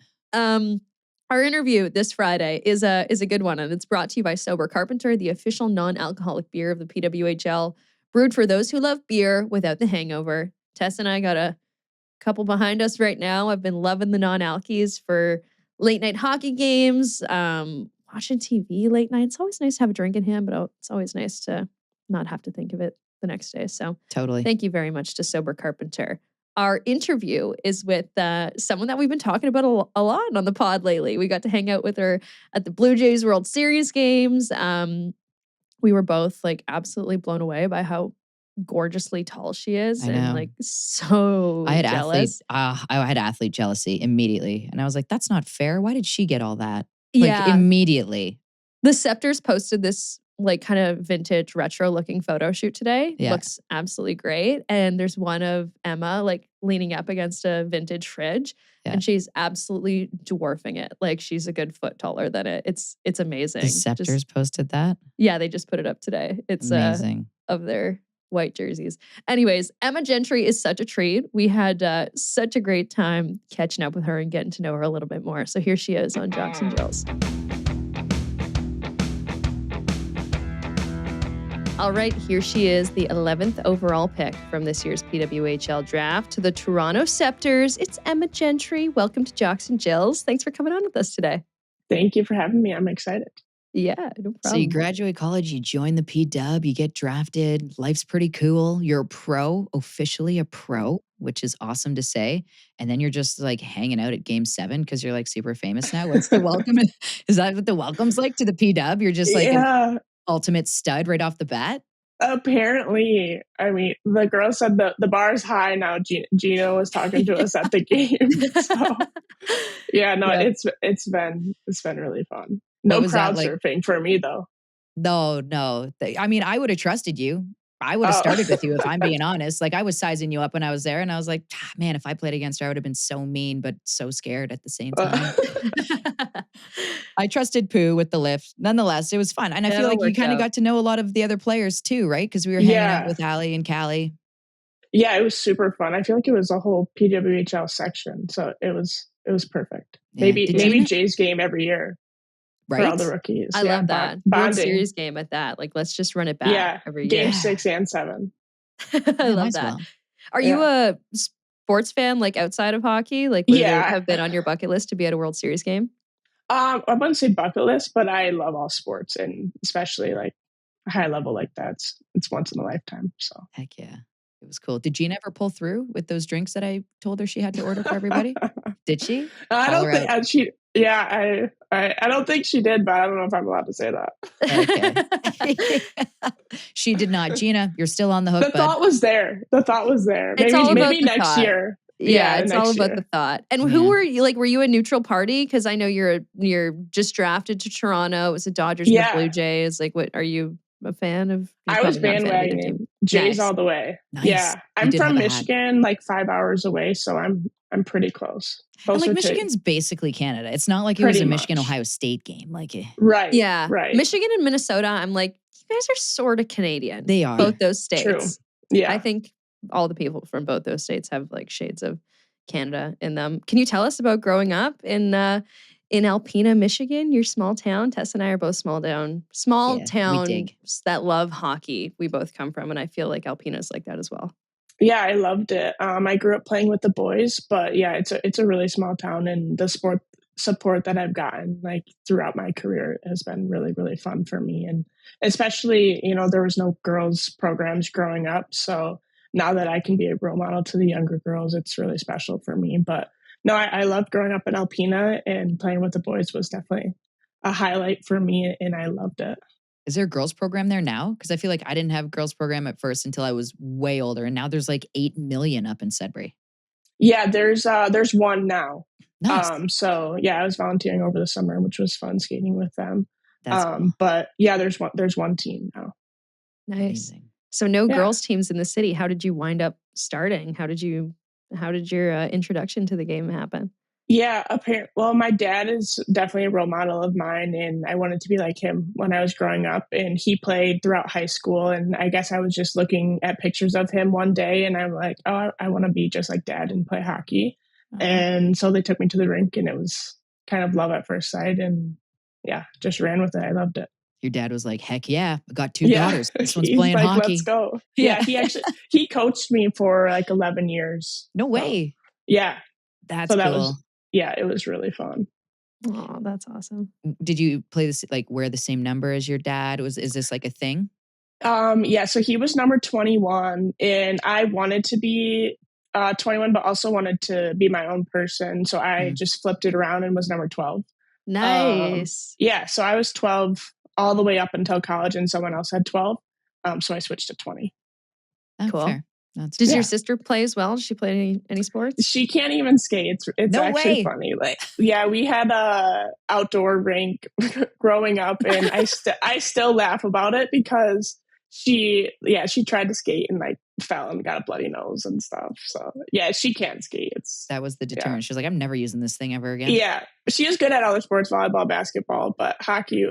Our interview this Friday is a good one, and it's brought to you by Sober Carpenter, the official non-alcoholic beer of the PWHL, brewed for those who love beer without the hangover. Tess and I got a couple behind us right now. I've been loving the non-alkies for late night hockey games, watching TV late night. It's always nice to have a drink in hand, but it's always nice to not have to think of it the next day. So totally. Thank you very much to Sober Carpenter. Our interview is with someone that we've been talking about a lot on the pod lately. We got to hang out with her at the Blue Jays World Series games. We were both like absolutely blown away by how gorgeously tall she is. I know. And like so I had jealous. I had athlete jealousy immediately. And I was like, that's not fair. Why did she get all that? Like Yeah. immediately. The Sceptres posted this like kind of vintage retro looking photo shoot today. Yeah. Looks absolutely great. And there's one of Emma like leaning up against a vintage fridge and she's absolutely dwarfing it. Like she's a good foot taller than it. It's amazing. The Sceptres posted that? Yeah, they just put it up today. It's amazing. Of their white jerseys. Anyways, Emma Gentry is such a treat. We had such a great time catching up with her and getting to know her a little bit more. So here she is on Jocks and Jills. All right, here she is, the 11th overall pick from this year's PWHL draft to the Toronto Sceptres. It's Emma Gentry. Welcome to Jocks and Jills. Thanks for coming on with us today. Thank you for having me. I'm excited. Yeah, no problem. So you graduate college, you join the PW, you get drafted. Life's pretty cool. You're a pro, officially a pro, which is awesome to say. And then you're just like hanging out at Game 7 because you're like super famous now. What's the welcome? Is that what the welcome's like to the PW? You're just like an ultimate stud right off the bat? Apparently, I mean, the girl said the bar's high now. Gino was talking to us at the game. So yeah, no, it's been really fun. No crowd surfing for me though. No. I mean, I would have trusted you. I would have started with you if I'm being honest. Like I was sizing you up when I was there and I was like, man, if I played against her, I would have been so mean, but so scared at the same time. I trusted Pooh with the lift. Nonetheless, it was fun. And I feel like you kind of got to know a lot of the other players too, right? Because we were hanging out with Allie and Callie. Yeah, it was super fun. I feel like it was a whole PWHL section. So it was perfect. Yeah. Maybe Jay's game every year. Right. For all the rookies. I love that. World Series game at that. Like, let's just run it back every year. Game 6 and 7. I love that. Well. Are you a sports fan, like outside of hockey? Like, would it have been on your bucket list to be at a World Series game? I wouldn't say bucket list, but I love all sports, and especially like a high level like that. It's once in a lifetime. So heck yeah. It was cool. Did Gina ever pull through with those drinks that I told her she had to order for everybody? Did she? I don't think she. Yeah, I don't think she did, but I don't know if I'm allowed to say that. Okay. She did not. Gina, you're still on the hook. The thought was there. Maybe next year. Yeah, it's all about the thought. And who were you? Like, were you a neutral party? Because I know you're just drafted to Toronto. It was the Dodgers and the Blue Jays. Like, what are you a fan of? I was bandwagoning Jays all the way. Nice. Yeah, I'm from Michigan, like 5 hours away, so I'm pretty close. And like Michigan's basically Canada. It's not like it was a Michigan-Ohio State game. Like, right. Yeah. Right. Michigan and Minnesota, I'm like, you guys are sort of Canadian. They are. Both those states. True. Yeah. I think all the people from both those states have like shades of Canada in them. Can you tell us about growing up in Alpena, Michigan, your small town? Tess and I are both small towns that love hockey. We both come from, and I feel like Alpena is like that as well. Yeah, I loved it. I grew up playing with the boys, but yeah, it's a really small town, and the support that I've gotten like throughout my career has been really, really fun for me. And especially, there was no girls programs growing up. So now that I can be a role model to the younger girls, it's really special for me. But no, I loved growing up in Alpena, and playing with the boys was definitely a highlight for me, and I loved it. Is there a girls program there now? Because I feel like I didn't have a girls program at first until I was way older. And now there's like 8 million up in Sudbury. Yeah, there's one now. Nice. So yeah, I was volunteering over the summer, which was fun skating with them. That's cool. But yeah, there's one team now. Nice. Amazing. So no girls teams in the city. How did you wind up starting? How did your introduction to the game happen? Yeah, well, my dad is definitely a role model of mine, and I wanted to be like him when I was growing up. And he played throughout high school, and I guess I was just looking at pictures of him one day, and I'm like, oh, I want to be just like Dad and play hockey. Uh-huh. And so they took me to the rink, and it was kind of love at first sight, and yeah, just ran with it. I loved it. Your dad was like, heck yeah, I got 2 daughters. This one's playing like, hockey. Let's go. Yeah, he coached me for like 11 years. No way. So, yeah. That's cool. It was really fun. Oh, that's awesome. Did you play this, like wear the same number as your dad? Is this like a thing? Yeah, so he was number 21, and I wanted to be 21, but also wanted to be my own person. So I just flipped it around and was number 12. Nice. Yeah, so I was 12 all the way up until college, and someone else had 12. So I switched to 20. Oh, cool. Fair. Does your sister play as well? Does she play any sports? She can't even skate. It's no actually way. funny. Like, yeah, we had a outdoor rink growing up, and I still laugh about it because she tried to skate and like fell and got a bloody nose and stuff. So yeah, she can't skate. That was the deterrent. She was like, I'm never using this thing ever again. Yeah, she is good at other sports, volleyball, basketball, but hockey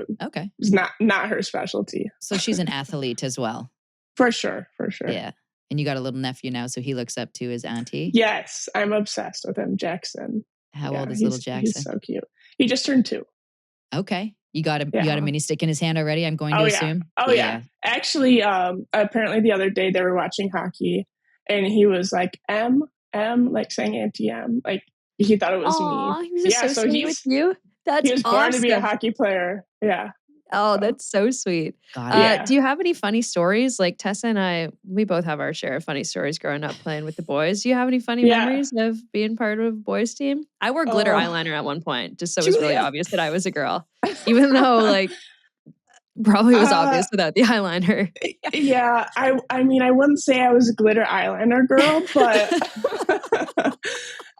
is not her specialty. So she's an athlete as well. For sure. Yeah. And you got a little nephew now, so he looks up to his auntie. Yes, I'm obsessed with him, Jackson. How old is little Jackson? He's so cute. He just turned 2. Okay, you got a mini stick in his hand already. I'm going to assume. Oh yeah. Actually, apparently the other day they were watching hockey, and he was like M, like saying Auntie M, like he thought it was me. He was so sweet with you. He was born to be a hockey player. Yeah. Oh, that's so sweet. Do you have any funny stories? Like Tessa and we both have our share of funny stories growing up playing with the boys. Do you have any funny memories of being part of a boys team? I wore glitter eyeliner at one point, just so it was really obvious that I was a girl, even though like probably was obvious without the eyeliner. Yeah, I mean, I wouldn't say I was a glitter eyeliner girl, but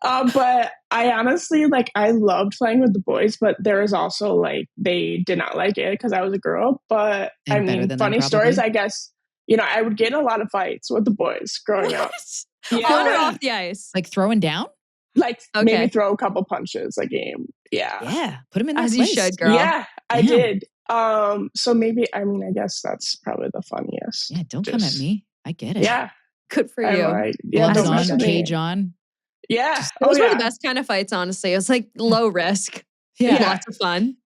But I honestly, like, I loved playing with the boys, but there was also, like, they did not like it because I was a girl. But, I And better mean, than them funny stories, probably? I guess, I would get in a lot of fights with the boys growing up. What? Yeah. On or off the ice? Like throwing down? Like, maybe Okay. throw a couple punches a game. Yeah. Yeah. Put them in their As you place. should, girl. Yeah, I Damn. did. So maybe, I mean, I guess that's probably the funniest. Yeah, don't come at me. I get it. Yeah. Good for I'm you. like, yeah, Gloves don't mess on, with me. cage on. Yeah. Those were yeah. the best kind of fights, honestly. It was like low risk. Yeah. Lots of fun.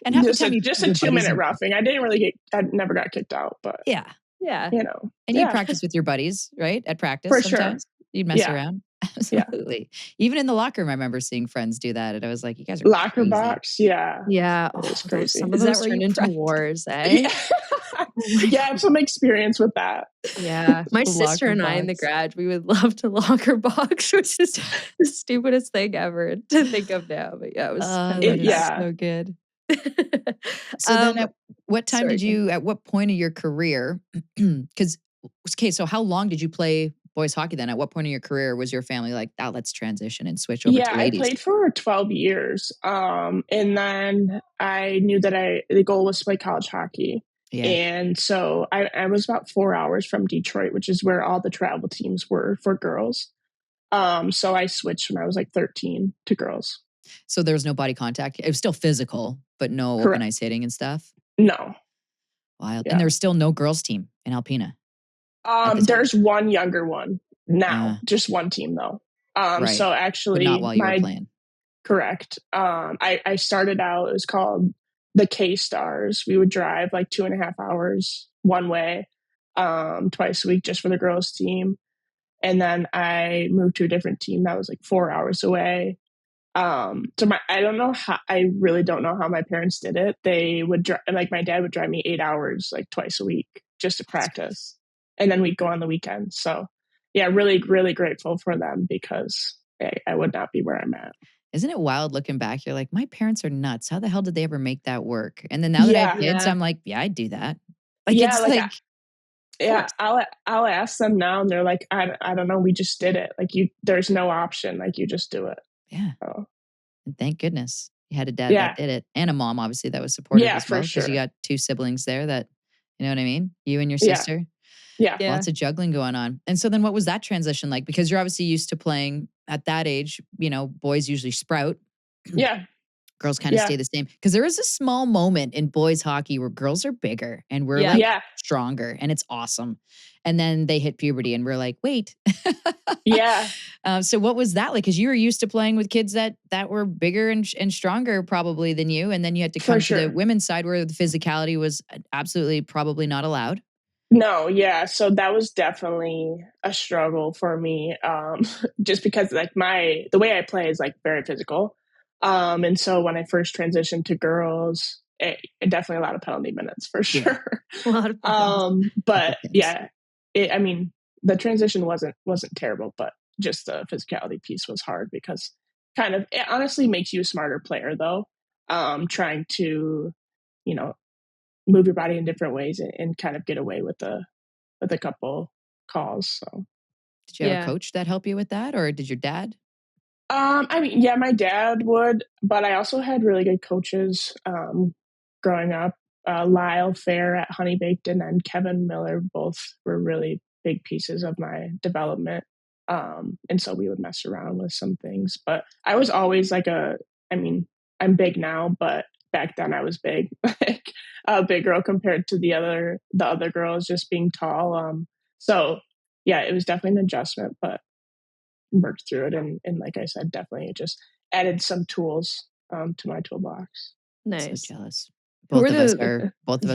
And half the Just time you just play a with buddies 2-minute and- roughing. I never got kicked out, but Yeah. Yeah. you know. And you yeah. practice with your buddies, right? At practice For sure. sometimes. You'd mess Yeah. around. Absolutely. Even in the locker room, I remember seeing friends do that. And I was like, you guys are Locker crazy. box, yeah. Yeah. It is those- crazy. Some Is of that those where turn you into practice? wars, eh? Yeah, I have some experience with that. Yeah. My The sister locker and I in the box. garage, we would love to locker box, which is the stupidest thing ever to think of now. But yeah, it was kind It- of yeah. So good. So then at what time sorry, did you, at what point of your career, because, okay, so how long did you play boys hockey then? At what point in your career was your family like, oh, let's transition and switch over Yeah, to I ladies? played for 12 years. And then I knew that the goal was to play college hockey. Yeah. And so I was about 4 hours from Detroit, which is where all the travel teams were for girls. So I switched when I was like 13 to girls. So there was no body contact. It was still physical, but no Correct. open ice hitting and stuff. No. Wild. Yeah. And there's still no girls team in Alpena. the time. There's one younger one now, Ah. just one team though. Right. So But actually, not while you were playing. correct. I started out, it was called the K Stars. We would drive like 2.5 hours one way, twice a week just for the girls team. And then I moved to a different team that was like 4 hours away. I really don't know how my parents did it. They would like my dad would drive me 8 hours like twice a week just to practice. And then we'd go on the weekends. So yeah, really, really grateful for them because I would not be where I'm at. Isn't it wild looking back? You're like, my parents are nuts. How the hell did they ever make that work? And then now that I have kids, Yeah. I'm like, yeah, I'd do that. Like, Yeah, it's like, like, Yeah, I'll ask them now, and they're like, I don't know, we just did it. Like there's no option. Like you just do it. yeah. So, And thank goodness you had a dad Yeah. that did it, and a mom obviously that was supportive Yeah, as for well, because you sure. got 2 siblings there that, you know what I mean? You and your Yeah. sister. yeah. Yeah. Lots of juggling going on. And so then what was that transition like? Because you're obviously used to playing at that age, boys usually sprout. Yeah. Girls kind of Yeah. stay the same. Because there is a small moment in boys hockey where girls are bigger and we're Yeah. like Yeah. stronger and it's awesome. And then they hit puberty and we're like, wait. Yeah. So what was that like? Because you were used to playing with kids that were bigger and stronger probably than you. And then you had to For come to sure. the women's side where the physicality was absolutely probably not allowed. No, yeah. So that was definitely a struggle for me. Just because like the way I play is like very physical. And so when I first transitioned to girls, it definitely a lot of penalty minutes for Yeah. sure. A lot of But things. yeah, the transition wasn't terrible, but just the physicality piece was hard because it honestly makes you a smarter player though. Trying to, move your body in different ways and kind of get away with a couple calls. So Did you have Yeah. a coach that helped you with that, or did your dad? yeah, my dad would, but I also had really good coaches growing up. Lyle Fair at Honey Baked and then Kevin Miller both were really big pieces of my development. And so we would mess around with some things. But I was always like I'm big now, but back then I was big, like a big girl compared to the other girls just being tall. So yeah, it was definitely an adjustment, but worked through it. And like I said, definitely it just added some tools to my toolbox. Nice. So jealous. Who Both were of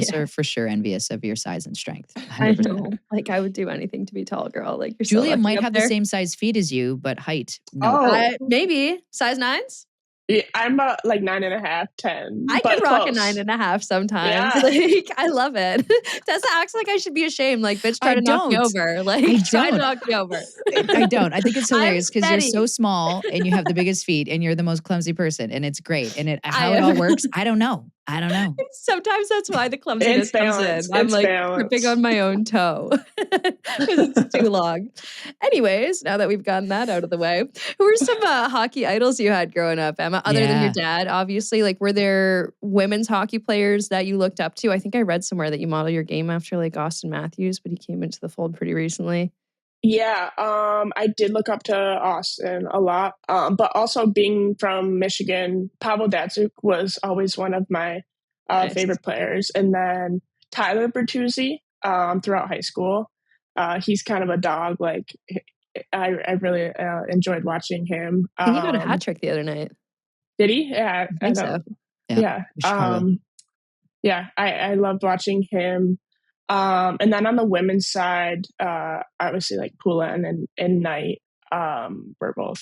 us Yeah. are for sure envious of your size and strength. I 100%. know. Like I would do anything to be tall, girl. Like you're so Julia lucky might up have there. the same size feet as you, but height, no. Oh, Maybe size 9s. yeah, I'm about like 9.5, 10. I but can rock a close. 9.5 sometimes. Yeah. Like I love it. Tessa acts like I should be ashamed. Like bitch, try I to knock me don't. over. Like I try to don't. knock me over. I don't. I think it's I'm hilarious because you're steady. so small and you have the biggest feet and you're the most clumsy person and it's great. And how I it all am. works, I don't know. I don't know. Sometimes that's why the clumsiness comes in. I'm It's like balance. tripping on my own toe because it's too long. Anyways, now that we've gotten that out of the way, who were some hockey idols you had growing up, Emma? Other than your dad, obviously. Like, were there women's hockey players that you looked up to? I think I read somewhere that you model your game after like Austin Matthews, but he came into the fold pretty recently. Yeah, I did look up to Austin a lot, but also being from Michigan, Pavel Datsyuk was always one of my favorite players. And then Tyler Bertuzzi throughout high school. He's kind of a dog. Like, I really enjoyed watching him. I think he got a hat trick the other night. Did he? Yeah, I think so. Yeah. Yeah, I loved watching him. And then on the women's side, obviously like Poulin and Knight were both,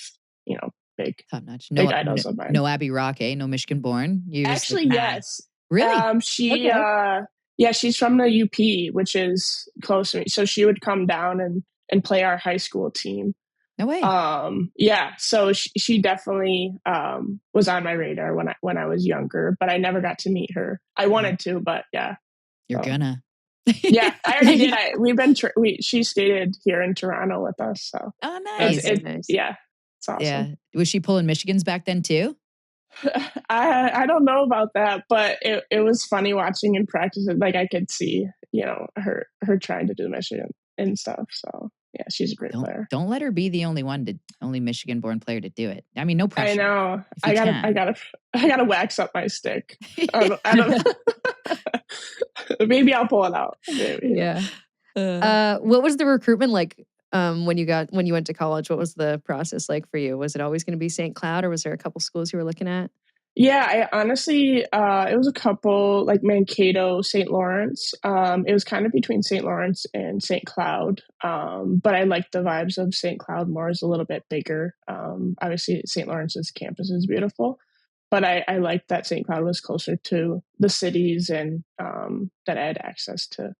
big top notch. Big idols of mine. No Abby Rock, no Michigan born. Actually, yes. Really? She's from the UP, which is close to me. So she would come down and play our high school team. No way. So she definitely was on my radar when I was younger, but I never got to meet her. I wanted to, but yeah. You're gonna. Yeah, I already did. She skated here in Toronto with us. So. Oh, nice. Yeah, it's awesome. Yeah, was she pulling Michigans back then too? I don't know about that, but it was funny watching in practice. Like I could see, her trying to do Michigan and stuff. So yeah, she's a great player. Don't let her be the only Michigan-born player to do it. I mean, no pressure. I know. I gotta wax up my stick. I don't Maybe I'll pull it out. Maybe. Yeah. What was the recruitment like when you went to college? What was the process like for you? Was it always going to be St. Cloud, or was there a couple schools you were looking at? Yeah, I honestly, it was a couple, like Mankato, St. Lawrence. It was kind of between St. Lawrence and St. Cloud. But I liked the vibes of St. Cloud more. It's a little bit bigger. Obviously, St. Lawrence's campus is beautiful. But I liked that St. Cloud was closer to the cities and that I had access to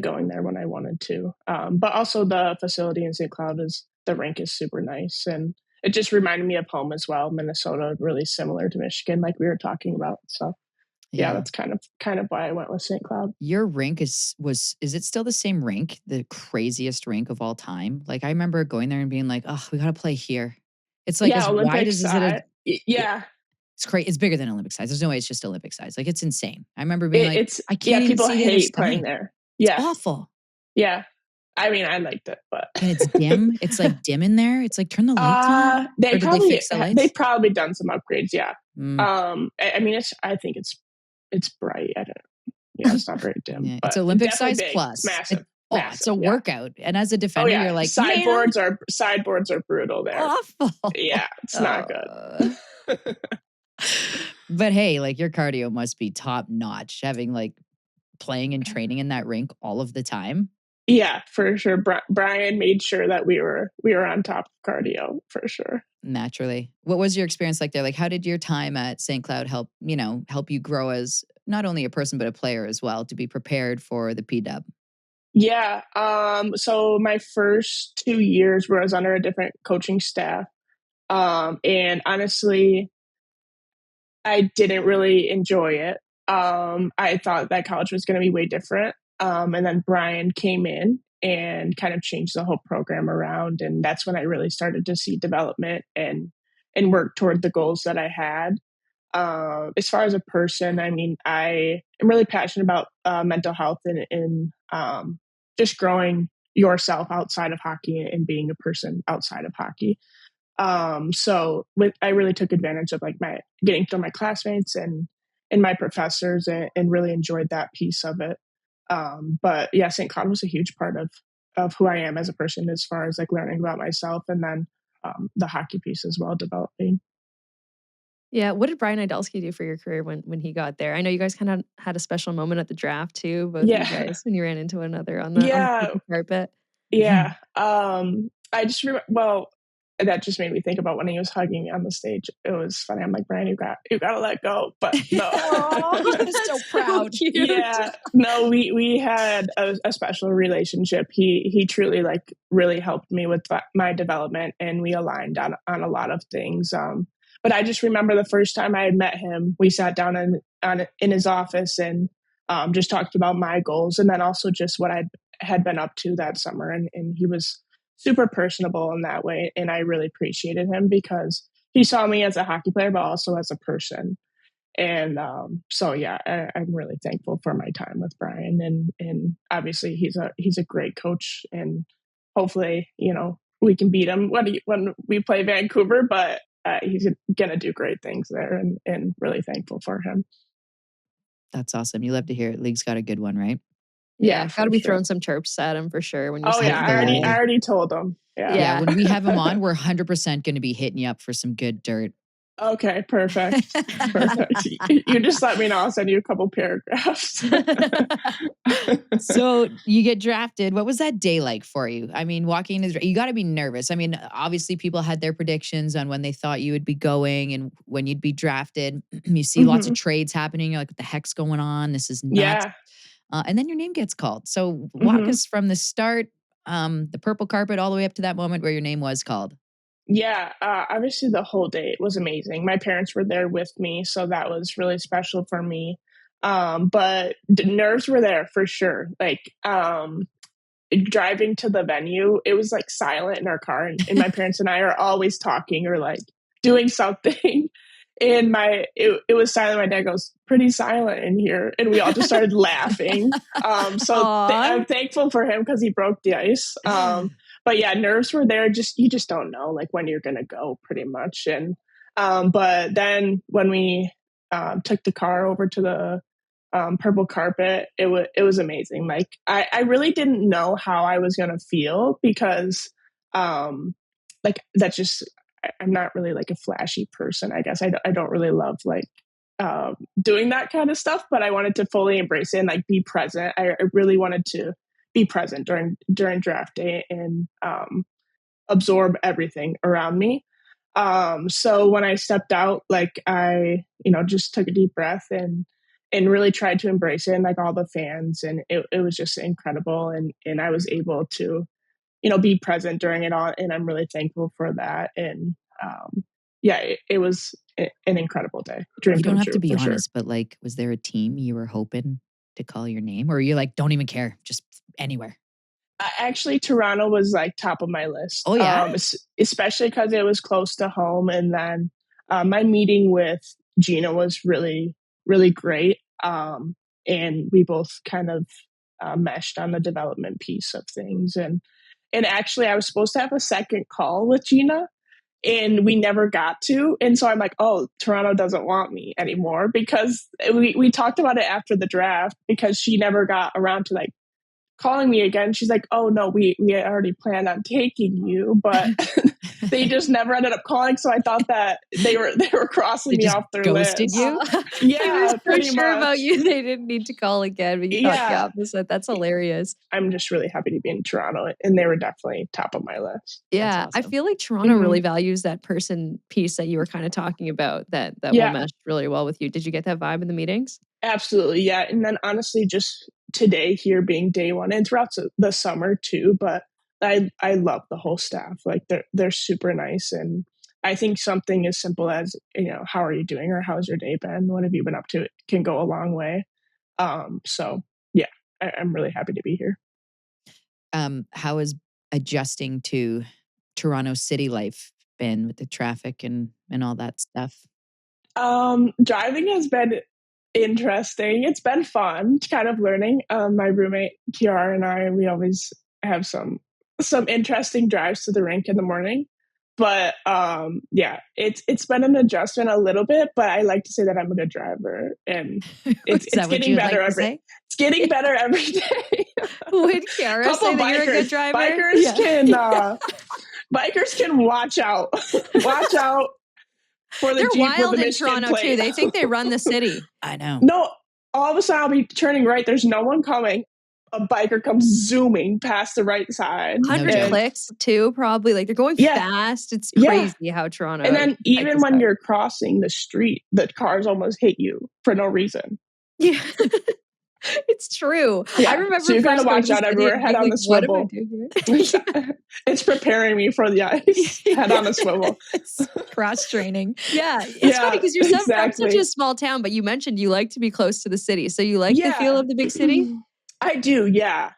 going there when I wanted to. But also the facility in St. Cloud the rink is super nice. And it just reminded me of home as well. Minnesota, really similar to Michigan, like we were talking about. So yeah, that's kind of why I went with St. Cloud. Your rink is it still the same rink? The craziest rink of all time? Like I remember going there and being like, oh, we got to play here. It's like as wide as it's crazy. It's bigger than Olympic size. There's no way it's just Olympic size. Like it's insane. I remember being I can't even people see hate playing there. Yeah. It's awful. Yeah. I mean, I liked it, but and it's dim. It's like dim in there. It's like turn the lights on. They've probably done some upgrades. Yeah. I mean, I think it's bright. It's not very dim. Yeah, but it's Olympic size plus. It's massive. It's a workout. And as a defender, you're like sideboards are brutal there. Awful. Yeah, it's not good. But hey, like your cardio must be top notch, having like playing and training in that rink all of the time. Yeah, for sure. Brian made sure that we were on top of cardio for sure. Naturally. What was your experience like there? Like, how did your time at St. Cloud help you grow as not only a person, but a player as well to be prepared for the PW? Yeah. So my first 2 years where I was under a different coaching staff. And honestly, I didn't really enjoy it. I thought that college was going to be way different. And then Brian came in and kind of changed the whole program around. And that's when I really started to see development and work toward the goals that I had. As far as a person, I mean, I am really passionate about mental health and just growing yourself outside of hockey and being a person outside of hockey. I really took advantage of like my getting to know my classmates and my professors and really enjoyed that piece of it. But yeah, St. Cloud was a huge part of who I am as a person as far as like learning about myself and then the hockey piece as well developing. Yeah. What did Brian Idelsky do for your career when he got there? I know you guys kind of had a special moment at the draft too, both of you guys, when you ran into one another on the carpet. Yeah. I just remember, that just made me think about when he was hugging me on the stage. It was funny. I'm like, Brian, you got to let go. But no. I'm so proud. Yeah. No, we had a special relationship. He truly like really helped me with my development and we aligned on a lot of things. But I just remember the first time I had met him, we sat down in his office and just talked about my goals, and then also just what I had been up to that summer. And he was super personable in that way. And I really appreciated him because he saw me as a hockey player, but also as a person. And so, yeah, I'm really thankful for my time with Brian. And obviously he's a great coach, and hopefully, we can beat him when we play Vancouver, but he's going to do great things there, and really thankful for him. That's awesome. You love to hear it. League's got a good one, right? Yeah, for got to be sure. throwing some chirps at him for sure. When you're I already told him. Yeah. When we have him on, we're 100% going to be hitting you up for some good dirt. Okay, perfect. Perfect. You just let me know. I'll send you a couple paragraphs. So you get drafted. What was that day like for you? I mean, walking into, you got to be nervous. I mean, obviously people had their predictions on when they thought you would be going and when you'd be drafted. You see lots of trades happening. You're like, what the heck's going on? This is nuts. Yeah. And then your name gets called. So walk us from the start, the purple carpet, all the way up to that moment where your name was called. Yeah, obviously the whole day was amazing. My parents were there with me, so that was really special for me. But the nerves were there for sure. Like driving to the venue, it was like silent in our car, and my parents and I are always talking or like doing something. And it was silent. My dad goes, pretty silent in here. And we all just started laughing. I'm thankful for him because he broke the ice. But yeah, nerves were there. You just don't know like when you're going to go pretty much. And, but then when we, took the car over to the, purple carpet, it was amazing. Like I really didn't know how I was going to feel because, like that's just, I'm not really like a flashy person. I guess I don't really love like doing that kind of stuff, but I wanted to fully embrace it and like be present. I really wanted to be present during draft day and absorb everything around me. So when I stepped out, like I, just took a deep breath and really tried to embrace it, and like all the fans, and it was just incredible. And I was able to, be present during it all. And I'm really thankful for that. And it was an incredible day. You don't have to be honest, but like, was there a team you were hoping to call your name, or you're like, don't even care, just anywhere? Actually, Toronto was like top of my list. Oh yeah, especially because it was close to home. And then my meeting with Gina was really, really great. And we both kind of meshed on the development piece of things. And actually, I was supposed to have a second call with Gina, and we never got to. And so I'm like, oh, Toronto doesn't want me anymore, because we talked about it after the draft, because she never got around to like calling me again. She's like, oh no, we already planned on taking you, but they just never ended up calling. So I thought that they were crossing me off their ghosted list. You? Yeah, pretty sure about you. They didn't need to call again, but you thought the opposite. That's hilarious. I'm just really happy to be in Toronto, and they were definitely top of my list. Yeah, awesome. I feel like Toronto really values that person piece that you were kind of talking about that will mesh really well with you. Did you get that vibe in the meetings? Absolutely, yeah. And then honestly, just today here being day one, and throughout the summer too, but I love the whole staff. Like they're super nice. And I think something as simple as, how are you doing, or how's your day been? What have you been up to? It can go a long way. So yeah, I'm really happy to be here. How is adjusting to Toronto city life been with the traffic and all that stuff? Driving has been interesting. It's been fun, kind of learning. My roommate Kiara and I, we always have some interesting drives to the rink in the morning. But it's been an adjustment a little bit, but I like to say that I'm a good driver, and it's getting better it's getting better every day. Would Kiara say that you're a good driver? Bikers can watch out. Watch out. They're wild in Toronto too. They think they run the city. I know. No, all of a sudden I'll be turning right. There's no one coming. A biker comes zooming past the right side. 100 clicks too, probably. Like they're going fast. It's crazy how Toronto. And then even when you're crossing the street, the cars almost hit you for no reason. Yeah. It's true. Yeah. I remember So you got to first going watch to out City everywhere. and Head being on like, the what am I swivel. doing here? It's preparing me for the ice. Head on a swivel. Yes. Cross training. Yeah, it's funny because you're from such exactly. a small town, but you mentioned you like to be close to the city. So you like the feel of the big city? I do, yeah.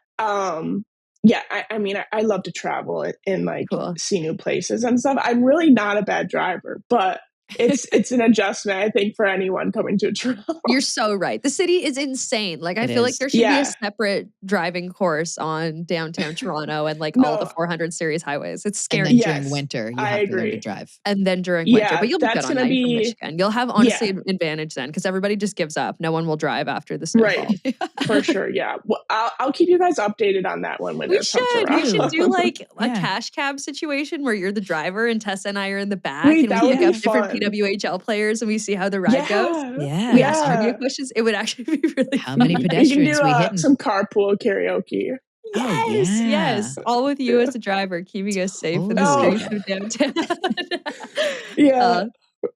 Yeah, I mean, I love to travel and like Cool. see new places and stuff. I'm really not a bad driver, but it's an adjustment, I think, for anyone coming to Toronto. You're so right. The city is insane. Like, I It feel like is. there should be a Yeah. separate driving course on downtown Toronto and like all the No. 400 series highways. It's And scary. then Yes, during winter, you I have to learn to agree. drive. And then during winter, Yeah, but you'll be that's good on gonna that. You're from be Michigan. You'll have honestly yeah, an advantage then because everybody just gives up. No one will drive after the snowfall. right. For sure, yeah. Well, I'll keep you guys updated on that when We winter comes should. We should around. do like a Yeah. cash cab situation where you're the driver and Tessa and I are in the back Wait, and we that would pick be up different fun. PWHL players and we see how the ride goes. Yeah. We ask trivia Yeah. questions. It would actually be really How fun. many You can pedestrians do we hitting? some carpool karaoke. Oh, Yes, yeah. yes. All with you as a driver, keeping us safe in the Totally. streets of downtown. Yeah.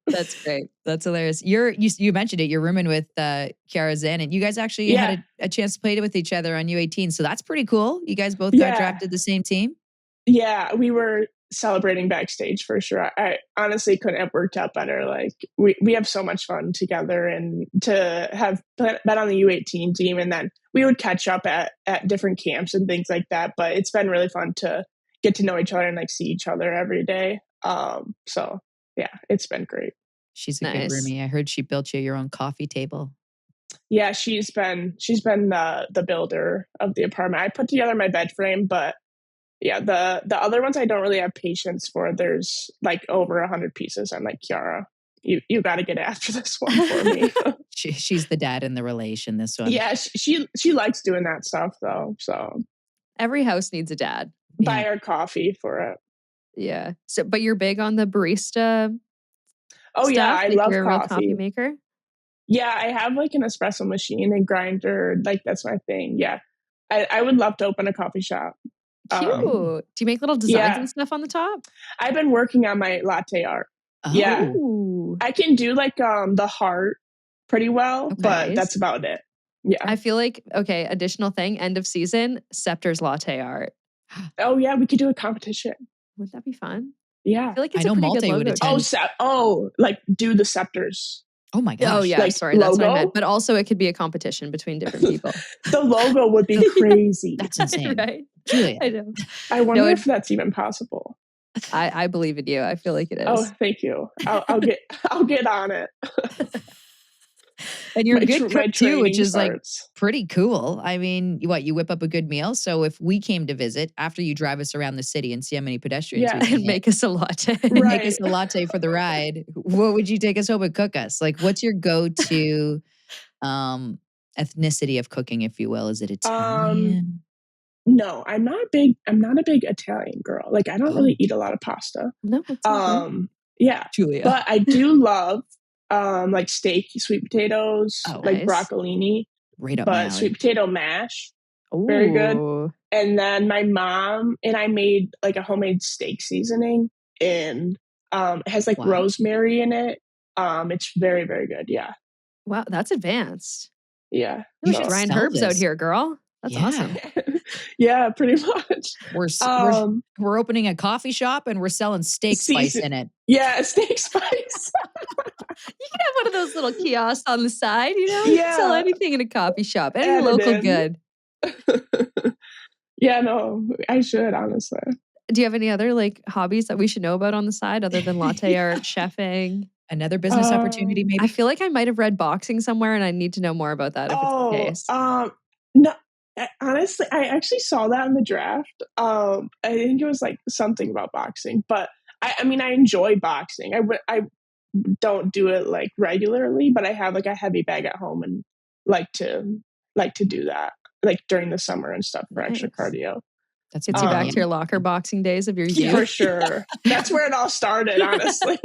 That's great. That's hilarious. You mentioned it. You're rooming with Kiara Zan, and you guys actually Yeah. had a chance to play with each other on U18. So that's pretty cool. You guys both got Yeah. drafted the same team. Yeah, we were celebrating backstage for sure. I honestly couldn't have worked out better. Like we have so much fun together, and to have been on the U18 team, and then we would catch up at different camps and things like that. But it's been really fun to get to know each other and like see each other every day. So yeah, it's been great. She's a good Nice. roomie. I heard she built you your own coffee table. Yeah, she's been the builder of the apartment. I put together my bed frame, but yeah, the other ones I don't really have patience for. There's like over 100 pieces. I'm like, Kiara, you got to get after this one for me. She's the dad in the relation. This one. Yeah, she likes doing that stuff though. So Every house needs a dad. buy her coffee for it. Yeah. So, but you're big on the barista. Oh yeah, stuff? I Like, love you're a real coffee coffee. maker. Yeah, I have like an espresso machine and grinder. Like that's my thing. Yeah, I would love to open a coffee shop. Cute. Do you make little designs yeah. and stuff on the top? I've been working on my latte art. Oh. Yeah. Ooh. I can do like the heart pretty well, Okay. but Nice. that's about it. Yeah. I feel like, okay, additional thing, end of season, Sceptres latte art. Oh yeah, we could do a competition. Wouldn't that be fun? Yeah. I feel like it's I a know pretty good Malte would logo. attend. Like do the Sceptres. Oh my gosh. Oh yeah, Like, sorry, that's what I logo? meant. But also it could be a competition between different people. The logo would be crazy. That's insane. Right? Julia. I know. I wonder No, if that's even possible. I believe in you. I feel like it is. Oh, thank you. I'll get on it. And you're a My good cook too, which training is like starts. pretty cool. I mean, you whip up a good meal. So if we came to visit after you drive us around the city and see how many pedestrians Yeah. we can And hit, make us a latte. and make Right. us a latte for the ride, what would you take us home and cook us? Like, what's your go-to ethnicity of cooking, if you will? Is it Italian? No, I'm not a big Italian girl. Like I don't really eat a lot of pasta. No, it's all good. Yeah. Julia. But I do love like steak, sweet potatoes, Oh, like nice. broccolini, Right up my but alley. sweet potato mash. Very good. Ooh. And then my mom and I made like a homemade steak seasoning, and it has like Wow. rosemary in it. It's very, very good. Yeah. Wow, that's advanced. Yeah. You You should should grind sell herbs out this. here, girl. That's Yeah. awesome. Yeah, pretty much. We're opening a coffee shop and we're selling steak spice in it. Yeah, steak spice. You can have one of those little kiosks on the side, you know? You can sell Yeah. anything in a coffee shop. Any Add it local in. good. Yeah, no, I should, honestly. Do you have any other like hobbies that we should know about on the side other than latte art, chefing? Another business opportunity, maybe? I feel like I might have read boxing somewhere and I need to know more about that if it's the case. No, honestly, I actually saw that in the draft. I think it was like something about boxing, but I mean, I enjoy boxing. I don't do it like regularly, but I have like a heavy bag at home and like to do that like during the summer and stuff for extra Nice. cardio. That's Gets you back awesome. to your locker boxing days of your youth. For sure. That's where it all started, honestly.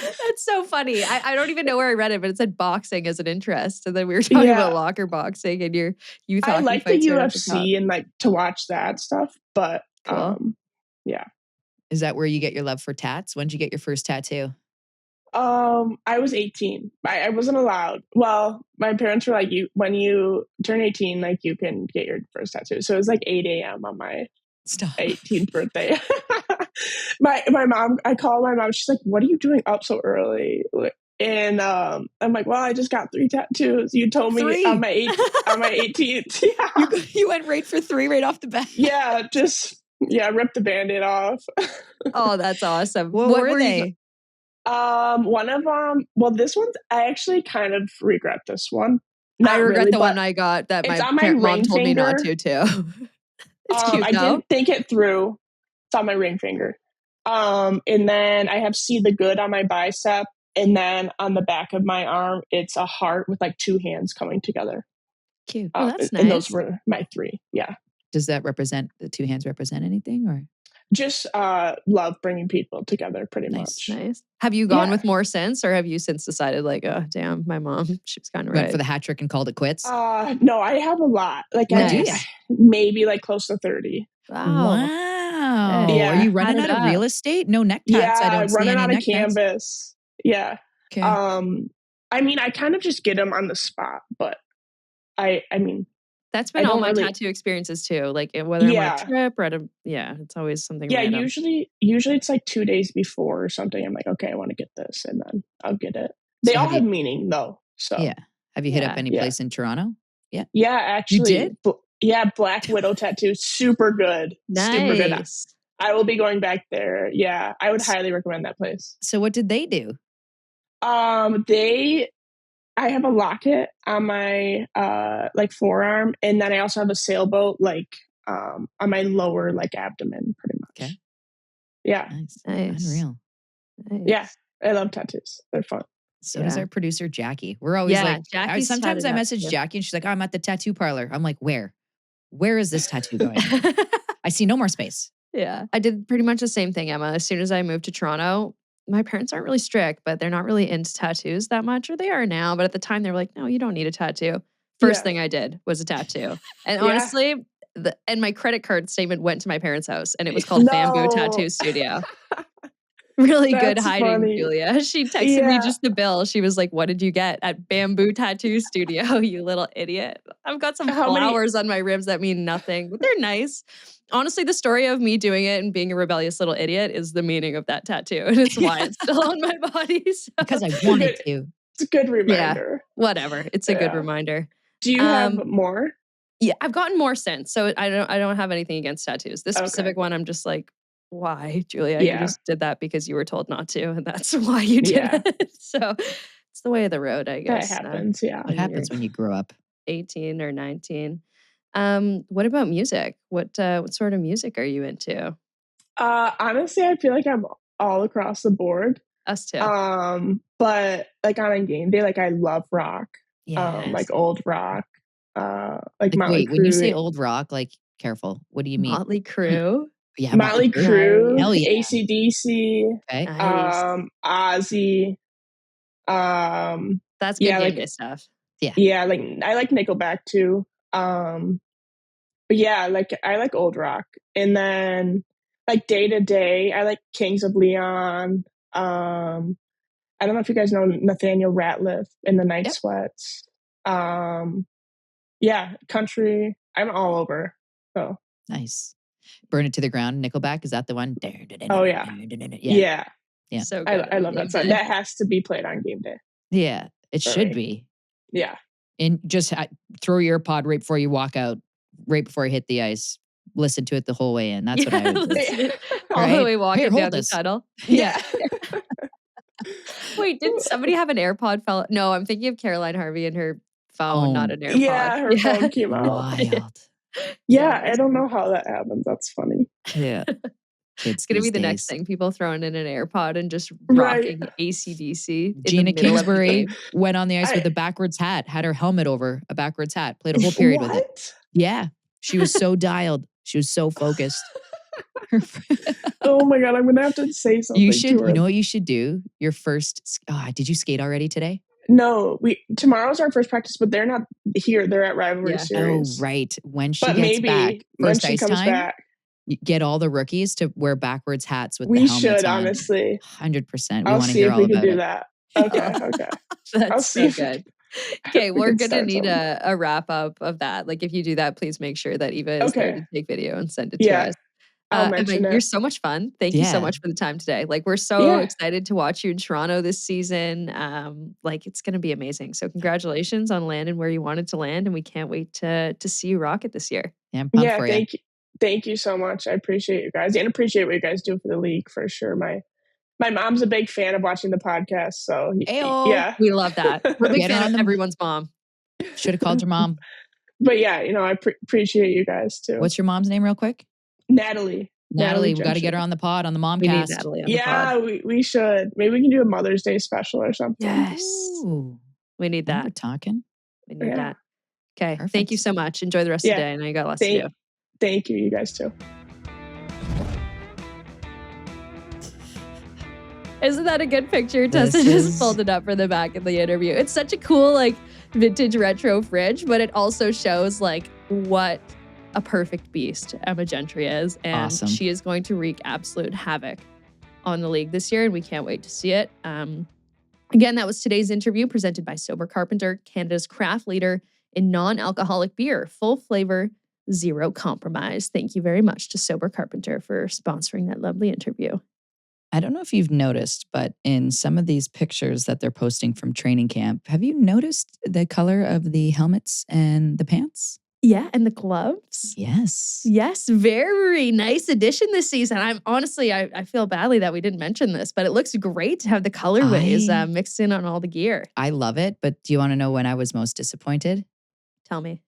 That's so funny. I don't even know where I read it, but it said boxing as an interest. And then we were talking Yeah. about locker boxing and your youth I hockey like the fights right off the top. UFC and like to watch that stuff, but Cool. yeah. Is that where you get your love for tats? When did you get your first tattoo? I was 18. I wasn't allowed. Well, my parents were like, when you turn 18, like you can get your first tattoo. So it was like 8 a.m. on my 18th birthday. my mom, I called my mom. She's like, "What are you doing up so early?" And I'm like, "Well, I just got 3 tattoos. You told me 3? on my 18th." Yeah. You went right for 3 right off the bat. Yeah, rip the Band-Aid off. Oh, that's awesome. What were they? One of them, well, this one's, I actually kind of regret this one. I Not regret really, the but one I got that it's my on my mom ring told me not finger. to too. It's cute I though. didn't think it through. It's on my ring finger. And then I have See the Good on my bicep. And then on the back of my arm, it's a heart with like 2 hands coming together. Cute. Oh, that's And those nice. were my 3. Yeah. Does that represent, the 2 hands represent anything, or? Just love bringing people together pretty Nice. much. Nice. Have you gone Yeah. with more since, or have you since decided like, oh damn, my mom, she was kind of Went right? for the hat trick and called it quits? No, I have a lot. Like Nice. maybe like close to 30. Wow. Hey, Yeah. Are you running add out it of real up. estate? No neck tats. I don't see running any out of neck tats. canvas. Yeah. Okay. I mean, I kind of just get them on the spot, but I mean, That's I been all don't my really- tattoo experiences too. Like whether I'm on a Yeah. trip or at a, it's always something yeah, random. usually it's like 2 days before or something. I'm like, okay, I want to get this, and then I'll get it. They So all have have you- meaning though. So Yeah. Have you hit up Yeah. any Yeah. place in Toronto? yeah, actually, did? Black Widow tattoo, super good, super good. Nice. I will be going back there. Yeah, I would highly recommend that place. So what did they do? I have a locket on my like forearm, and then I also have a sailboat like on my lower like abdomen, pretty much. Okay. Yeah, Nice. Unreal. Nice. yeah, I love tattoos. They're fun. So does Yeah. our producer Jackie. We're always Yeah, like, Jackie's sometimes I tatted up, message too. Jackie and she's like, oh, I'm at the tattoo parlor. I'm like, where? Where is this tattoo going? I see no more space. Yeah. I did pretty much the same thing, Emma. As soon as I moved to Toronto, my parents aren't really strict, but they're not really into tattoos that much, or they are now. But at the time, they were like, no, you don't need a tattoo. First Yeah. thing I did was a tattoo. And Yeah. honestly, and my credit card statement went to my parents' house, and it was called Bamboo No. Tattoo Studio. Really good That's hiding, funny. Julia. She texted me Yeah. just the bill. She was like, what did you get at Bamboo Tattoo Studio, you little idiot? I've got some How many- flowers on my ribs that mean nothing, but they're nice. Honestly, the story of me doing it and being a rebellious little idiot is the meaning of that tattoo. And it's why it's still on my body. So Because I wanted to. It's a good reminder. whatever. It's a good Yeah. reminder. Do you have more? Yeah, I've gotten more since. So I don't have anything against tattoos. This Okay. specific one, I'm just like, why, Julia? Yeah. You just did that because you were told not to, and that's why you did Yeah. it. So it's the way of the road, I That guess. happens. Yeah. What happens when you grow up? 18 or 19. What about music? What sort of music are you into? Honestly, I feel like I'm all across the board. Us too. But like on a game day, like I love rock. Yeah. Like old rock. Like Motley wait, Crue. when you say old rock, like, careful. What do you mean? Motley Crue. Yeah, Motley Crue, Hell yeah. AC/DC, Okay. Nice. Ozzy. That's good yeah, game like- day stuff. Yeah, like I like Nickelback too. But yeah, like I like old rock. And then like day to day, I like Kings of Leon. I don't know if you guys know Nathaniel Rateliff and the Night Yep. Sweats. Yeah, country. I'm all over. So Nice. Burn It to the Ground, Nickelback. Is that the one? Oh, yeah. Yeah. yeah. So good. I love that song. That has to be played on game day. Yeah. It For should me. be. Yeah. And just throw your pod right before you walk out, right before you hit the ice. Listen to it the whole way in. That's what I would do. Listen, all Right? the way walking Here, hold down the this. tunnel. Yeah. Wait, didn't somebody have an AirPod fell? No, I'm thinking of Caroline Harvey and her phone, not an AirPod. Yeah, her phone came out. Wild. Yeah, I don't know how that happens. That's funny. Yeah. It's going to be the next thing. People throwing in an AirPod and just Right. rocking AC/DC. in the Gina middle of the Kingsbury game. went on the ice with a backwards hat, had her helmet over a backwards hat, played a whole period with it. What? Yeah. She was so dialed. She was so focused. Oh my god, I'm gonna have to say something. You should, to her. you know what you should do? Your first, did you skate already today? No, tomorrow's our first practice, but they're not here. They're at Rivalry Yeah. Series. Oh, right. When she But gets maybe back, when first she ice comes time, back. get all the rookies to wear backwards hats with the We helmets should, on. honestly. 100%. We I'll want to see hear if all we can about do it. that. Okay, okay. I'll That's see so if we good. can- Okay, we we're can gonna start need something. a wrap up of that. Like if you do that, please make sure that Eva is there Okay. to take video and send it to Yeah, us. I'll Emma, mention you're it. so much fun. Thank you so Yeah. much for the time today. Like we're so Yeah. excited to watch you in Toronto this season. Like it's gonna be amazing. So congratulations on landing where you wanted to land, and we can't wait to see you rock it this year. Yeah, I'm pumped Yeah, for you. thank you. Thank you so much. I appreciate you guys and appreciate what you guys do for the league for sure. My mom's a big fan of watching the podcast, so Ayo. yeah. We love that. We're a big Get her fan on of the- everyone's mom. Should have called your mom. But yeah, I appreciate you guys too. What's your mom's name real quick? Natalie? Natalie, we got to Gentry. get her on the pod, on the We need Momcast. Natalie on the Yeah, pod. we should. Maybe we can do a Mother's Day special or something. Yes. Ooh, We need now we're that. talking. We need Yeah. that. Okay. Thank Perfect. you so much. Enjoy the rest of the Yeah. day. I know you got lots to do. Thank you. You guys too. Isn't that a good picture? This Tessa just is- pulled it up for the back of the interview. It's such a cool, like, vintage retro fridge, but it also shows, like, what a perfect beast Emma Gentry is. And Awesome. she is going to wreak absolute havoc on the league this year, and we can't wait to see it. Again, that was today's interview presented by Sober Carpenter, Canada's craft leader in non-alcoholic beer. Full flavor, zero compromise. Thank you very much to Sober Carpenter for sponsoring that lovely interview. I don't know if you've noticed, but in some of these pictures that they're posting from training camp, have you noticed the color of the helmets and the pants? Yeah, and the gloves. Yes. Yes, very nice addition this season. I'm honestly, I feel badly that we didn't mention this, but it looks great to have the colorways mixed in on all the gear. I love it, but do you want to know when I was most disappointed? Tell me.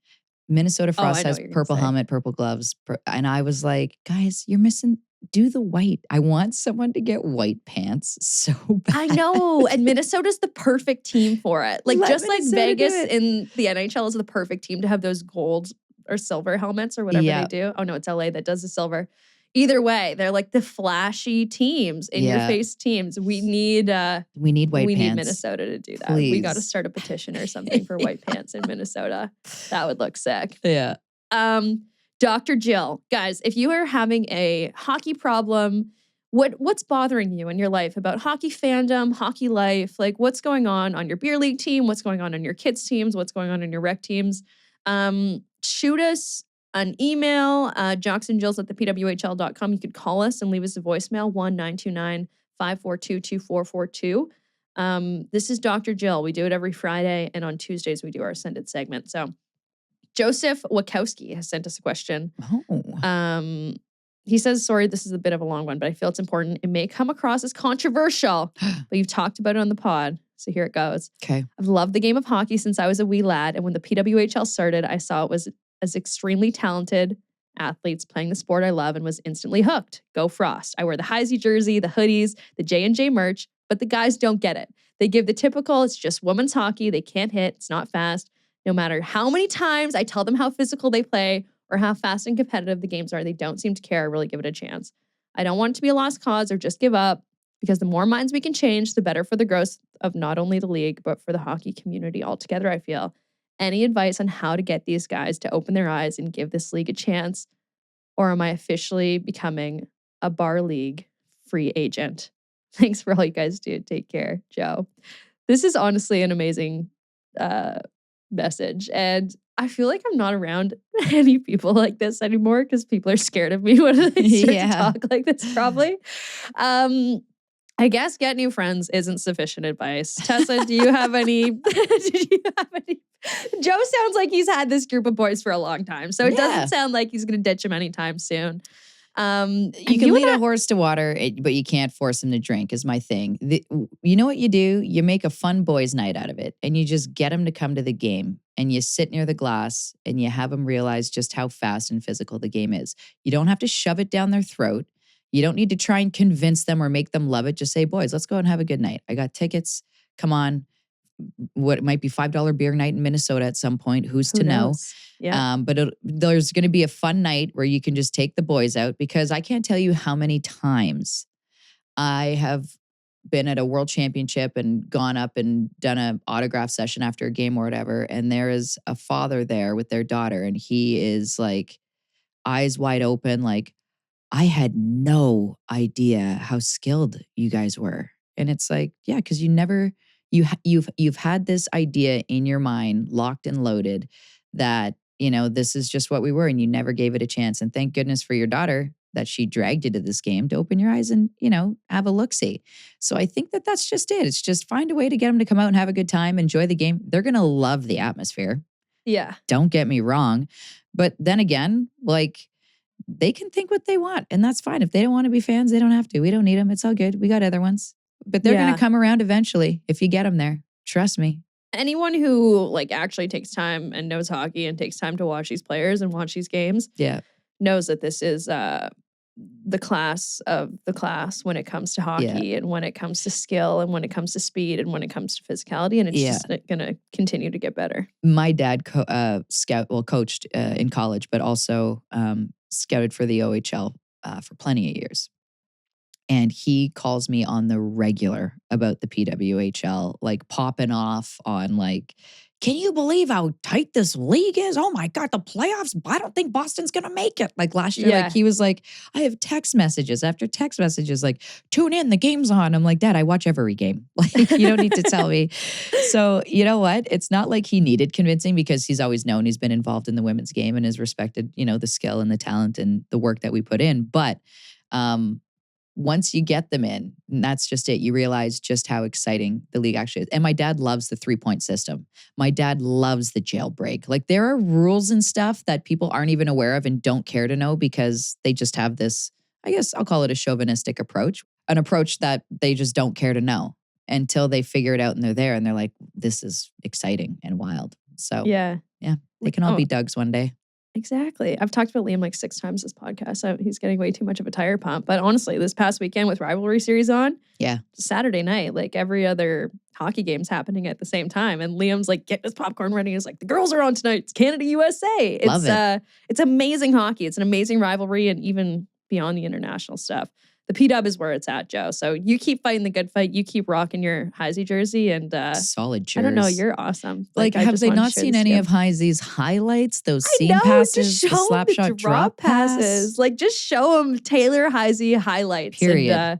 Minnesota Oh, I Frost know has what you're gonna purple say. helmet, purple gloves. And I was like, guys, you're missing, do the white. I want someone to get white pants so bad. I know, and Minnesota's the perfect team for it. Like Let just like Minnesota do Vegas it. in the NHL is the perfect team to have those gold or silver helmets or whatever Yeah. they do. Oh no, it's LA that does the silver. Either way, they're like the flashy teams, in your Yeah. face teams. We need We need white we pants. need Minnesota to do that. We got to Please. start a petition or something for white pants in Minnesota. That would look sick. Yeah. Dr. Jill, guys, if you are having a hockey problem, what's bothering you in your life about hockey fandom, hockey life? Like what's going on your beer league team? What's going on your kids teams? What's going on in your rec teams? Shoot us an email, jocksinjills at thepwhl.com. You could call us and leave us a voicemail, 1-929-542-2442. This is Dr. Jill. We do it every Friday, and on Tuesdays we do our Send It segment. So Joseph Wachowski has sent us a question. Oh. He says, sorry, this is a bit of a long one, but I feel it's important. It may come across as controversial, but you've talked about it on the pod. So here it goes. Okay. I've loved the game of hockey since I was a wee lad. And when the PWHL started, I saw it was as extremely talented athletes playing the sport I love and was instantly hooked. Go Frost. I wear the Heisey jersey, the hoodies, the J&J merch, but the guys don't get it. They give the typical, it's just women's hockey. They can't hit. It's not fast. No matter how many times I tell them how physical they play or how fast and competitive the games are, they don't seem to care or really give it a chance. I don't want it to be a lost cause or just give up, because the more minds we can change, the better for the growth of not only the league, but for the hockey community altogether, I feel. Any advice on how to get these guys to open their eyes and give this league a chance? Or am I officially becoming a bar league free agent? Thanks for all you guys do. Take care, Joe. This is honestly an amazing message. And I feel like I'm not around any people like this anymore because people are scared of me when they start to talk like this, probably. I guess get new friends isn't sufficient advice. Tessa, do you have any? Joe sounds like he's had this group of boys for a long time, so it doesn't sound like he's going to ditch him anytime soon. You can lead a horse to water, but you can't force him to drink, is my thing. You know what you do? You make a fun boys' night out of it, and you just get them to come to the game, and you sit near the glass, and you have them realize just how fast and physical the game is. You don't have to shove it down their throat. You don't need to try and convince them or make them love it. Just say, boys, let's go and have a good night. I got tickets. Come on. What might be $5 beer night in Minnesota at some point. Who's to know? Yeah. But there's going to be a fun night where you can just take the boys out, because I can't tell you how many times I have been at a world championship and gone up and done an autograph session after a game or whatever. And there is a father there with their daughter, and he is like eyes wide open, like, I had no idea how skilled you guys were. And it's like, yeah, because you've had this idea in your mind, locked and loaded, that, this is just what we were, and you never gave it a chance. And thank goodness for your daughter that she dragged you to this game to open your eyes and, have a look-see. So I think that that's just it. It's just find a way to get them to come out and have a good time, enjoy the game. They're going to love the atmosphere. Yeah. Don't get me wrong. But then again, like, they can think what they want, and that's fine. If they don't want to be fans, they don't have to. We don't need them. It's all good. We got other ones. But they're going to come around eventually if you get them there. Trust me. Anyone who like actually takes time and knows hockey and takes time to watch these players and watch these games knows that this is the class of the class when it comes to hockey and when it comes to skill and when it comes to speed and when it comes to physicality. And it's just going to continue to get better. My dad coached in college, but also scouted for the OHL for plenty of years. And he calls me on the regular about the PWHL, like popping off on like, can you believe how tight this league is? Oh my God, the playoffs. I don't think Boston's going to make it. Like last year, like he was like, I have text messages after text messages, like, tune in, the game's on. I'm like, Dad, I watch every game. Like, you don't need to tell me. So you know what? It's not like he needed convincing because he's always known he's been involved in the women's game and has respected, the skill and the talent and the work that we put in. But, once you get them in, and that's just it, you realize just how exciting the league actually is. And my dad loves the 3-point system. My dad loves the jailbreak. Like there are rules and stuff that people aren't even aware of and don't care to know because they just have this, I guess I'll call it a chauvinistic approach, an approach that they just don't care to know until they figure it out and they're there and they're like, this is exciting and wild. So yeah, they can all be Doug's one day. Exactly. I've talked about Liam like 6 times this podcast. He's getting way too much of a tire pump. But honestly, this past weekend with Rivalry Series on, Saturday night, like every other hockey game's happening at the same time. And Liam's like getting his popcorn ready. He's like, the girls are on tonight. It's Canada, USA. Love it. It's amazing hockey. It's an amazing rivalry and even beyond the international stuff. The PW is where it's at, Joe. So you keep fighting the good fight. You keep rocking your Heisey jersey and solid cheers. I don't know, you're awesome. Like have they not seen any of Heisey's highlights? Those seam passes, the slap shot drop passes. Like just show them Taylor Heisey highlights. Period.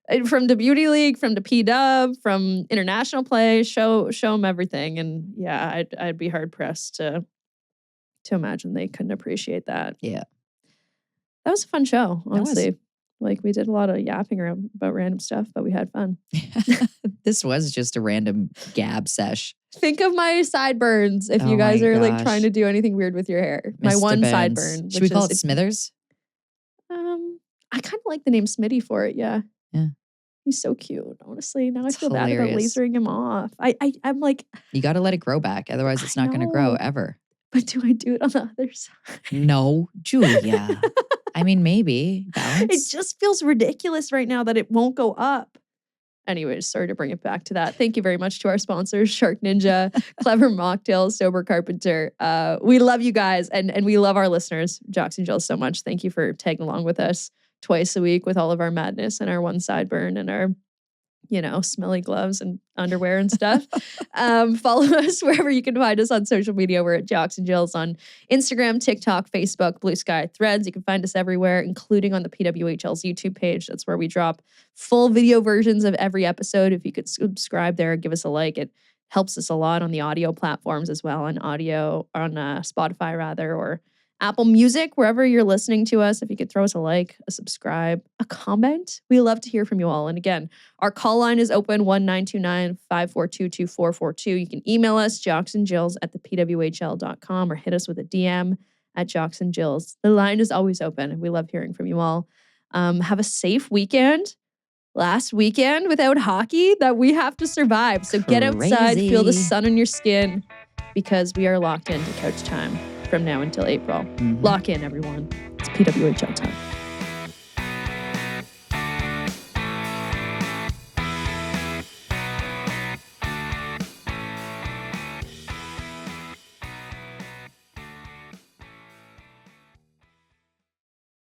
And, from the Beauty League, from the PW, from international play, show them everything. And yeah, I'd be hard pressed to imagine they couldn't appreciate that. Yeah, that was a fun show, honestly. Like we did a lot of yapping around about random stuff, but we had fun. This was just a random gab sesh. Think of my sideburns if you guys are like trying to do anything weird with your hair. My one sideburn. Should we call it Smithers? I kind of like the name Smitty for it. Yeah. He's so cute. Honestly, now I feel bad about lasering him off. I'm like, you got to let it grow back, otherwise it's not going to grow ever. But do I do it on the other side? No, Julia. I mean, maybe. Balance. It just feels ridiculous right now that it won't go up. Anyways, sorry to bring it back to that. Thank you very much to our sponsors, Shark Ninja, Clever Mocktails, Sober Carpenter. We love you guys and we love our listeners, Jocks and Jills, so much. Thank you for tagging along with us twice a week with all of our madness and our one sideburn and our smelly gloves and underwear and stuff. Follow us wherever you can find us on social media. We're at Jocks and Jills on Instagram, TikTok, Facebook, Blue Sky, Threads. You can find us everywhere, including on the PWHL's YouTube page. That's where we drop full video versions of every episode. If you could subscribe there, give us a like. It helps us a lot on the audio platforms as well, on Spotify rather, or Apple Music, wherever you're listening to us. If you could throw us a like, a subscribe, a comment. We love to hear from you all. And again, our call line is open 1-929-542-2442. You can email us, jocksandjills@thepwhl.com, or hit us with a DM at Jocks and Jills. The line is always open, and we love hearing from you all. Have a safe weekend. Last weekend without hockey that we have to survive. So get outside, feel the sun on your skin, because we are locked into couch time from now until April. Lock in, everyone. It's PWHL time.